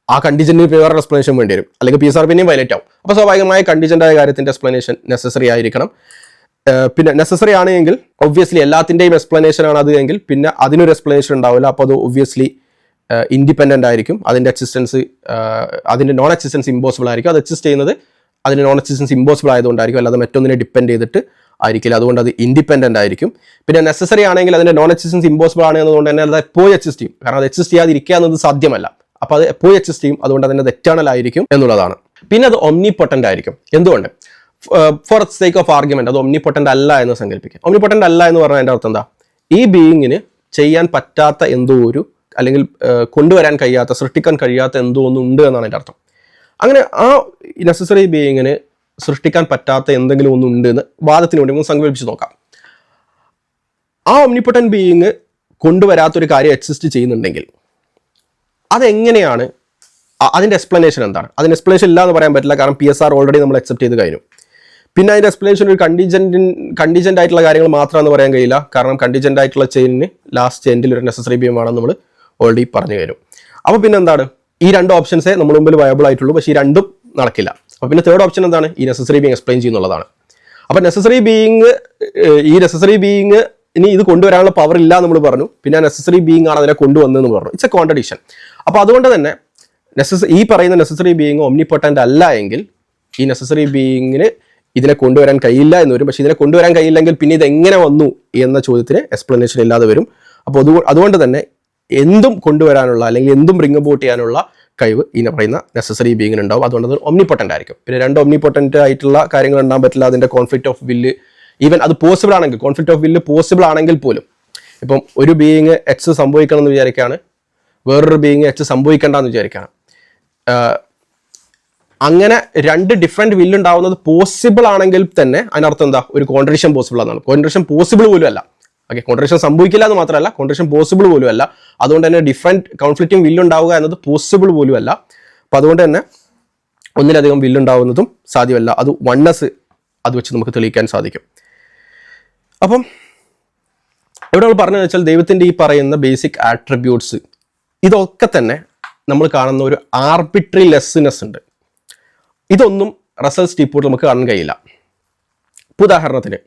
ആ കണ്ടീജന്റിന് വേറെ എക്സ്പ്ലനേഷൻ വേണ്ടി വരും, അല്ലെങ്കിൽ PSR പിന്നെയും വയലേറ്റ് ആവും. അപ്പോൾ സ്വാഭാവികമായ കണ്ടീജന്റ് ആയ കാര്യത്തിന്റെ എക്സ്പ്ലനേഷൻ നെസസറി ആയിരിക്കണം. പിന്നെ നെസസറി ആണെങ്കിൽ ഒബ്വിയസ്ലി എല്ലാത്തിൻ്റെയും എക്സ്പ്ലനേഷൻ ആണ് അത് എങ്കിൽ പിന്നെ അതിനൊരു എക്സ്പ്ലനേഷൻ ഉണ്ടാവില്ല. അപ്പോൾ അത് ഒബ്വിയസ്ലി ഇൻഡിപെൻഡൻ്റ് ആയിരിക്കും, അതിൻ്റെ എക്സിസ്റ്റൻസ് അതിൻ്റെ നോൺ എക്സിസ്റ്റൻസ് ഇമ്പോസിബിൾ ആയിരിക്കും. അത് എക്സിസ്റ്റ് ചെയ്യുന്നത് അതിൻ്റെ നോൺ എക്സിസ്റ്റൻസ് ഇമ്പോസിബിൾ ആയതുകൊണ്ടായിരിക്കും, അല്ലാതെ മറ്റൊന്നിനെ ഡിപ്പെൻഡ് ചെയ്തിട്ട് ആയിരിക്കില്ല. അതുകൊണ്ട് അത് ഇൻഡിപെൻഡൻ്റ് ആയിരിക്കും. പിന്നെ നെസസറി ആണെങ്കിൽ അതിൻ്റെ നോൺ എക്സിസ്റ്റൻസ് ഇമ്പോസിബിൾ ആണ് എന്നതുകൊണ്ട് തന്നെ അത് എപ്പോഴും എക്സിസ്റ്റ് ചെയ്യും. കാരണം അത് എക്സിസ്റ്റ് ചെയ്യാതിരിക്കുക എന്നത് സാധ്യമല്ല. അപ്പോൾ അത് എപ്പോഴും എക്സിസ്റ്റ് ചെയ്യും. അതുകൊണ്ട് അതിൻ്റെ അത് എറ്റേണൽ ആയിരിക്കും എന്നുള്ളതാണ്. പിന്നെ അത് ഒംനിപൊട്ടൻ്റ് ആയിരിക്കും. എന്തുകൊണ്ട്? ഫോർ സേക്ക് ഓഫ് ആർഗ്യുമെന്റ് അത് ഒംനിപൊട്ടൻ്റ് അല്ല എന്ന് സങ്കല്പിക്കുക. ഒംനിപൊട്ടൻ്റ് അല്ല എന്ന് പറഞ്ഞാൽ അതിൻ്റെ അർത്ഥം എന്താ? ഈ ബീയിങ്ങിന് ചെയ്യാൻ പറ്റാത്ത എന്തോ ഒരു, അല്ലെങ്കിൽ കൊണ്ടുവരാൻ കഴിയാത്ത, സൃഷ്ടിക്കാൻ കഴിയാത്ത എന്തോ ഒന്നുണ്ട് എന്നാണ് എൻ്റെ അർത്ഥം. അങ്ങനെ ആ നെസസറി ബീയിങ്ങിന് സൃഷ്ടിക്കാൻ പറ്റാത്ത എന്തെങ്കിലും ഒന്നുണ്ട് എന്ന് വാദത്തിന് വേണ്ടി നമുക്ക് സങ്കല്പിച്ച് നോക്കാം. ആ ഒംനിപൊട്ടൻ്റ് ബീയിങ് കൊണ്ടുവരാത്തൊരു കാര്യം എക്സിസ്റ്റ് ചെയ്യുന്നുണ്ടെങ്കിൽ അതെങ്ങനെയാണ്? അതിൻ്റെ എക്സ്പ്ലനേഷൻ എന്താണ്? അതിന് എക്സ്പ്ലനേഷൻ ഇല്ല എന്ന് പറയാൻ പറ്റില്ല, കാരണം PSR ഓൾറെഡി നമ്മൾ അക്സെപ്റ്റ് ചെയ്ത് കഴിഞ്ഞു. പിന്നെ അതിൻ്റെ എക്സ്പ്ലനേഷൻ ഒരു കണ്ടീജൻ്റ് ആയിട്ടുള്ള കാര്യങ്ങൾ മാത്രമാണെന്ന് പറയാൻ കഴിയില്ല, കാരണം കണ്ടീജൻ്റ് ആയിട്ടുള്ള ചെയിനിന് ലാസ്റ്റ് എൻഡിൽ ഒരു നെസസറി ബീം ആണെന്ന് നമ്മൾ ഓൾറെഡി പറഞ്ഞു കഴിഞ്ഞു. അപ്പോൾ പിന്നെ എന്താണ്? ഈ രണ്ട് ഓപ്ഷൻസേ നമ്മുടെ മുമ്പിൽ വയബിൾ ആയിട്ടുള്ളൂ, പക്ഷേ ഈ രണ്ടും നടക്കില്ല. അപ്പോൾ പിന്നെ തേർഡ് ഓപ്ഷൻ എന്താണ്? ഈ നെസസറി ബീങ് എക്സ്പ്ലെയിൻ ചെയ്യുന്നുള്ളതാണ്. അപ്പോൾ നെസസറി ബീയിങ് ഇനി ഇത് കൊണ്ടുവരാനുള്ള പവർ ഇല്ല നമ്മൾ പറഞ്ഞു. പിന്നെ നെസസറി ബീയിങ് ആണ് അതിനെ കൊണ്ടുവന്നതെന്ന് പറഞ്ഞു. It's A contradiction. അപ്പോൾ അതുകൊണ്ട് തന്നെ ഈ പറയുന്ന നെസസറി ബീയിങ് ഒംനിപൊട്ടൻ്റ് അല്ല എങ്കിൽ ഈ നെസസറി ബീയിങ്ങിന് ഇതിനെ കൊണ്ടുവരാൻ കഴിയില്ല എന്ന് വരും. പക്ഷേ ഇതിനെ കൊണ്ടുവരാൻ കഴിയില്ലെങ്കിൽ പിന്നെ ഇത് എങ്ങനെ വന്നു എന്ന ചോദ്യത്തിന് എക്സ്പ്ലനേഷൻ ഇല്ലാതെ വരും. അപ്പോൾ അതുകൊണ്ട് തന്നെ എന്തും കൊണ്ടുവരാനുള്ള, അല്ലെങ്കിൽ എന്തും ബ്രിങ് അബൌട്ട് ചെയ്യാനുള്ള കഴിവ് ഈ പറയുന്ന നെസസറി ബീയിങ്ങിന് ഉണ്ടാവും. അതുകൊണ്ട് അത് ഒംനിപൊട്ടൻ്റ് ആയിരിക്കും. പിന്നെ രണ്ട് ഒംനിപൊട്ടൻ്റ് ആയിട്ടുള്ള കാര്യങ്ങൾ ഉണ്ടാകാൻ പറ്റില്ല. അതിൻ്റെ കോൺഫ്ലിക്റ്റ് ഓഫ് വില്ല്, ഈവൻ അത് പോസിബിൾ ആണെങ്കിൽ, കോൺഫ്ലിക്റ്റ് ഓഫ് വില്ല് പോസിബിൾ ആണെങ്കിൽ പോലും, ഇപ്പം ഒരു ബീയിങ് എച്ച് സംഭവിക്കണം എന്ന് വിചാരിക്കുകയാണ്, വേറൊരു ബീയിങ് എച്ച് സംഭവിക്കേണ്ടെന്ന് വിചാരിക്കുകയാണ്. അങ്ങനെ രണ്ട് ഡിഫറെൻറ്റ് വില്ല് ഉണ്ടാവുന്നത് പോസിബിൾ ആണെങ്കിൽ തന്നെ അതിനർത്ഥം എന്താ? ഒരു കോൺട്രഡിക്ഷൻ പോസിബിൾ ആണെന്നാണ്. കോൺട്രഡിക്ഷൻ പോസിബിൾ പോലും അല്ല. ഓക്കെ, കോൺട്രഡിക്ഷൻ സംഭവിക്കില്ല എന്ന് മാത്രമല്ല, കോൺട്രഡിക്ഷൻ പോസിബിൾ പോലും അല്ല. അതുകൊണ്ട് തന്നെ ഡിഫറെൻറ്റ് കോൺഫ്ലിക്റ്റിംഗ് വില്ലുണ്ടാവുക എന്നത് പോസിബിൾ പോലും അല്ല. അപ്പോൾ അതുകൊണ്ട് തന്നെ ഒന്നിലധികം വില്ലുണ്ടാവുന്നതും സാധ്യമല്ല. അത് വണ്ണസ് അത് വെച്ച് നമുക്ക് തെളിയിക്കാൻ സാധിക്കും. അപ്പം ഇവിടെ നമ്മൾ പറഞ്ഞതെന്ന് വെച്ചാൽ ദൈവത്തിൻ്റെ ഈ പറയുന്ന ബേസിക് ആട്രിബ്യൂട്ട്സ് ഇതൊക്കെ തന്നെ നമ്മൾ കാണുന്ന ഒരു ആർബിട്രറി ലെസ്നെസ് ഉണ്ട്. ഇതൊന്നും റസൽ സ്റ്റീപ്പോട്ട് നമുക്ക് കാണാൻ കഴിയില്ല. ഉദാഹരണത്തിന്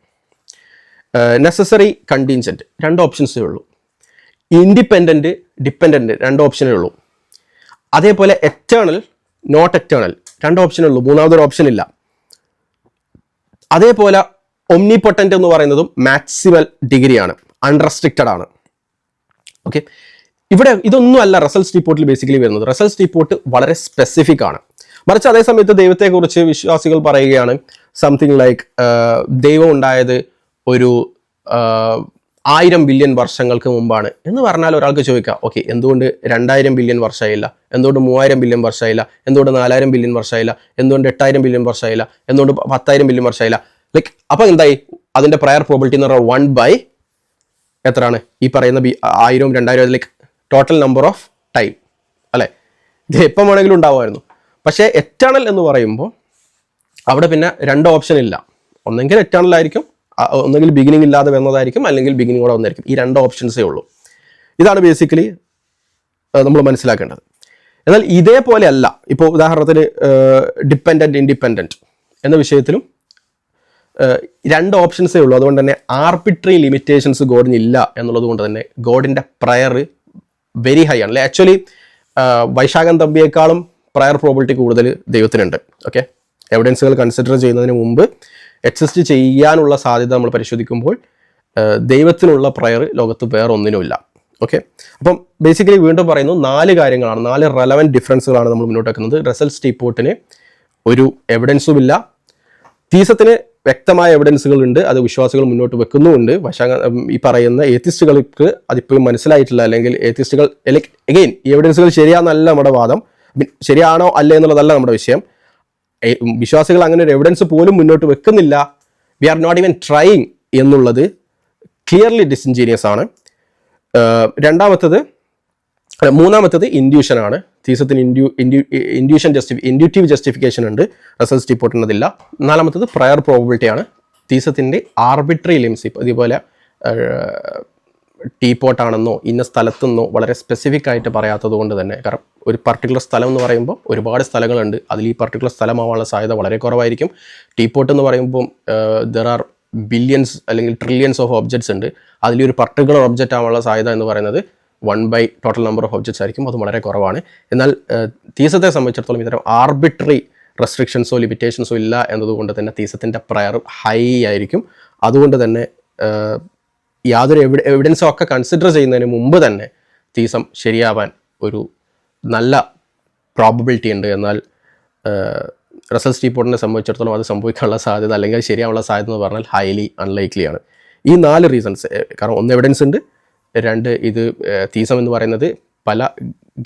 നെസസറി കണ്ടീൻജൻറ്റ് രണ്ട് ഓപ്ഷൻസേ ഉള്ളൂ. ഇൻഡിപെൻഡൻറ്റ് ഡിപ്പെൻഡൻറ്റ് രണ്ട് ഓപ്ഷനേ ഉള്ളൂ. അതേപോലെ എറ്റേണൽ നോട്ട് എറ്റേണൽ രണ്ട് ഓപ്ഷനേ ഉള്ളൂ. മൂന്നാമതൊരു ഓപ്ഷൻ ഇല്ല. അതേപോലെ ഒംനിപൊട്ടൻ്റ് എന്ന് പറയുന്നതും മാക്സിമൽ ഡിഗ്രിയാണ്, അൺറെസ്ട്രിക്റ്റഡ് ആണ്. ഓക്കെ, ഇവിടെ ഇതൊന്നും അല്ല റസൽ സ്റ്റീപ്പോട്ടിൽ ബേസിക്കലി വരുന്നത്. റസൽ സ്റ്റീപ്പോട്ട് വളരെ സ്പെസിഫിക് ആണ്. മറിച്ച് അതേ സമയത്ത് ദൈവത്തെക്കുറിച്ച് വിശ്വാസികൾ പറയുകയാണ് സംതിങ് ലൈക്ക് ദൈവം ഉണ്ടായത് ഒരു 1000 ബില്യൺ വർഷങ്ങൾക്ക് മുമ്പാണ് എന്ന് പറഞ്ഞാൽ ഒരാൾക്ക് ചോദിക്കാം, ഓക്കെ, എന്തുകൊണ്ട് 2000 ബില്യൺ വർഷമായില്ല? എന്തുകൊണ്ട് 3000 ബില്യൺ വർഷമായില്ല? എന്തുകൊണ്ട് 4000 ബില്യൺ വർഷമായില്ല? എന്തുകൊണ്ട് 8000 ബില്യൺ വർഷമായില്ല? എന്തുകൊണ്ട് 10,000 ബില്യൺ വർഷമായില്ല? ലൈക്ക് അപ്പോൾ എന്തായി? അതിൻ്റെ പ്രയർ പ്രോബിലിറ്റി എന്ന് പറഞ്ഞാൽ 1 എത്രയാണ്? ഈ പറയുന്ന 1000 2000 like total number of time അല്ലേ? ഇത് എപ്പം വേണമെങ്കിലും ഉണ്ടാവുമായിരുന്നു. പക്ഷേ എറ്റേണൽ എന്ന് പറയുമ്പോൾ അവിടെ പിന്നെ രണ്ട് ഓപ്ഷൻ ഇല്ല. ഒന്നെങ്കിൽ എറ്റേണൽ ആയിരിക്കും, ഒന്നെങ്കിൽ ബിഗിനിങ് ഇല്ലാതെ വരുന്നതായിരിക്കും, അല്ലെങ്കിൽ ബിഗിനിങ്ങോടെ വന്നായിരിക്കും. ഈ രണ്ട് ഓപ്ഷൻസേ ഉള്ളൂ. ഇതാണ് ബേസിക്കലി നമ്മൾ മനസ്സിലാക്കേണ്ടത്. എന്നാൽ ഇതേപോലെ അല്ല ഇപ്പോൾ ഉദാഹരണത്തിന് ഡിപ്പെൻഡൻറ്റ് ഇൻഡിപെൻഡൻറ്റ് എന്ന വിഷയത്തിലും രണ്ട് ഓപ്ഷൻസേ ഉള്ളൂ. അതുകൊണ്ട് തന്നെ ആർബിട്രറി ലിമിറ്റേഷൻസ് ഗോഡിന് ഇല്ല എന്നുള്ളത് കൊണ്ട് തന്നെ ഗോഡിൻ്റെ പ്രയർ വെരി ഹൈ ആണ്. ആക്ച്വലി വൈശാഖൻ തമ്പിയേക്കാളും പ്രയർ പ്രോബിലിറ്റി കൂടുതൽ ദൈവത്തിനുണ്ട്. ഓക്കെ, എവിഡൻസുകൾ കൺസിഡർ ചെയ്യുന്നതിന് മുമ്പ് എക്സിസ്റ്റ് ചെയ്യാനുള്ള സാധ്യത നമ്മൾ പരിശോധിക്കുമ്പോൾ ദൈവത്തിനുള്ള പ്രയർ ലോകത്ത് വേറെ ഒന്നിനുമില്ല. ഓക്കെ, അപ്പം ബേസിക്കലി വീണ്ടും പറയുന്നു 4 കാര്യങ്ങളാണ്, 4 റെലവൻറ്റ് ഡിഫറൻസുകളാണ് നമ്മൾ മുന്നോട്ട് വെക്കുന്നത്. റസൽ സ്റ്റീപ്പോട്ടിന് ഒരു എവിഡൻസും ഇല്ല. തീസത്തിന് വ്യക്തമായ എവിഡൻസുകളുണ്ട്, അത് വിശ്വാസികൾ മുന്നോട്ട് വെക്കുന്നുമുണ്ട്. പക്ഷേ ഈ പറയുന്ന ഏത്തിസ്റ്റുകൾക്ക് അതിപ്പോഴും മനസ്സിലായിട്ടില്ല, അല്ലെങ്കിൽ ഏത്തിസ്റ്റുകൾ എഗെയിൻ ഈ എവിഡൻസുകൾ ശരിയാണെന്നല്ല നമ്മുടെ വാദം, ശരിയാണോ അല്ലേ എന്നുള്ളതല്ല നമ്മുടെ വിഷയം. വിശ്വാസികൾ അങ്ങനെ ഒരു എവിഡൻസ് പോലും മുന്നോട്ട് വെക്കുന്നില്ല. We are not even trying എന്നുള്ളത് ക്ലിയർലി ഡിസിൻജീനിയസ് ആണ്. മൂന്നാമത്തത് ഇൻഡ്യൂഷനാണ്. തീസത്തിന് ഇൻഡ്യൂറ്റീവ് ജസ്റ്റിഫിക്കേഷൻ ഉണ്ട്, റസൽ സ്റ്റീപ്പോട്ടിനതില്ല. 4മത്തത് പ്രയർ പ്രോബിലിറ്റിയാണ്. തീസത്തിൻ്റെ ആർബിട്രറി ലിംസ് ഇതുപോലെ ടീപോട്ടാണെന്നോ ഇന്ന സ്ഥലത്തുനിന്നോ വളരെ സ്പെസിഫിക് ആയിട്ട് പറയാത്തത് കൊണ്ട് തന്നെ, കാരണം ഒരു പർട്ടിക്കുലർ സ്ഥലം എന്ന് പറയുമ്പോൾ ഒരുപാട് സ്ഥലങ്ങളുണ്ട്, അതിൽ ഈ പർട്ടിക്കുലർ സ്ഥലമാവാനുള്ള സാധ്യത വളരെ കുറവായിരിക്കും. ടീപോട്ട് എന്ന് പറയുമ്പോൾ ദർ ആർ ബില്യൺസ് അല്ലെങ്കിൽ ട്രില്യൺസ് ഓഫ് ഒബ്ജക്ട്സ് ഉണ്ട്, അതിലൊരു പർട്ടിക്കുലർ ഒബ്ജക്റ്റ് ആവാനുള്ള സാധ്യത എന്ന് പറയുന്നത് 1 by total number of objects ആയിരിക്കും, അത് വളരെ കുറവാണ്. എന്നാൽ തീസത്തെ സംബന്ധിച്ചിടത്തോളം ഇത്തരം ആർബിട്രറി റെസ്ട്രിക്ഷൻസോ ലിമിറ്റേഷൻസോ ഇല്ല എന്നതുകൊണ്ട് തന്നെ തീസത്തിൻ്റെ പ്രയർ ഹൈ ആയിരിക്കും. അതുകൊണ്ട് തന്നെ യാതൊരു എവിഡൻസോ ഒക്കെ കൺസിഡർ ചെയ്യുന്നതിന് മുമ്പ് തന്നെ തീസം ശരിയാവാൻ ഒരു നല്ല പ്രോബബിലിറ്റി ഉണ്ട്. എന്നാൽ റസൽ സ്റ്റീപ്പോർട്ടിനെ സംബന്ധിച്ചിടത്തോളം അത് സംഭവിക്കാനുള്ള സാധ്യത അല്ലെങ്കിൽ ശരിയാവാനുള്ള സാധ്യത എന്ന് പറഞ്ഞാൽ ഹൈലി അൺലൈക്ലി ആണ്. ഈ 4 റീസൺസ്, കാരണം 1 എവിഡൻസ് ഉണ്ട്, 2 ഇത് തീസം എന്ന് പറയുന്നത് പല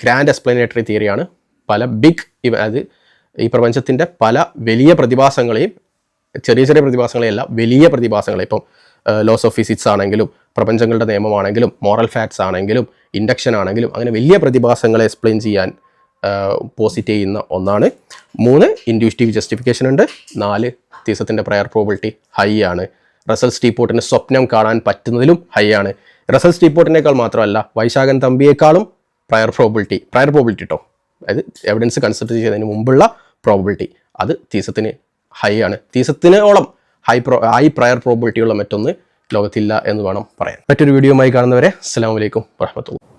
ഗ്രാൻഡ് എക്സ്പ്ലനേറ്ററി തിയറിയാണ്, പല ബിഗ് അത് ഈ പ്രപഞ്ചത്തിൻ്റെ പല വലിയ പ്രതിഭാസങ്ങളെയും, ചെറിയ ചെറിയ പ്രതിഭാസങ്ങളെയും അല്ല വലിയ പ്രതിഭാസങ്ങളെ, ഇപ്പം ലോസ് ഓഫ് ഫിസിക്സ് ആണെങ്കിലും പ്രപഞ്ചങ്ങളുടെ നിയമമാണെങ്കിലും മോറൽ ഫാക്ട്സ് ആണെങ്കിലും ഇൻഡക്ഷൻ ആണെങ്കിലും അങ്ങനെ വലിയ പ്രതിഭാസങ്ങളെ എക്സ്പ്ലെയിൻ ചെയ്യാൻ പോസിറ്റ് ചെയ്യുന്ന ഒന്നാണ്. 3 ഇൻഡ്യൂസ്റ്റീവ് ജസ്റ്റിഫിക്കേഷൻ ഉണ്ട്. 4 തീസത്തിൻ്റെ പ്രയർ പ്രോബിലിറ്റി ഹൈ ആണ്. റസൽ സ്റ്റീപ്പോർട്ടിന് സ്വപ്നം കാണാൻ പറ്റുന്നതിലും ഹൈ ആണ്. റസൽ സ്റ്റീപ്പോർട്ടിനേക്കാൾ മാത്രമല്ല വൈശാഖൻ തമ്പിയേക്കാളും പ്രയർ പ്രോബിലിറ്റി കേട്ടോ, അതായത് എവിഡൻസ് കൺസിഡർ ചെയ്യുന്നതിന് മുമ്പുള്ള പ്രോബിലിറ്റി അത് തീസത്തിന് ഹൈ ആണ്. തീസത്തിനോളം ഹൈ പ്രയർ പ്രോബിലിറ്റി ഉള്ള മറ്റൊന്ന് ലോകത്തില്ല എന്ന് വേണം പറയാൻ. മറ്റൊരു വീഡിയോയുമായി കാണുന്നവരെ അസ്സലാമു അലൈക്കും വറഹ്മത്തുള്ളാഹി.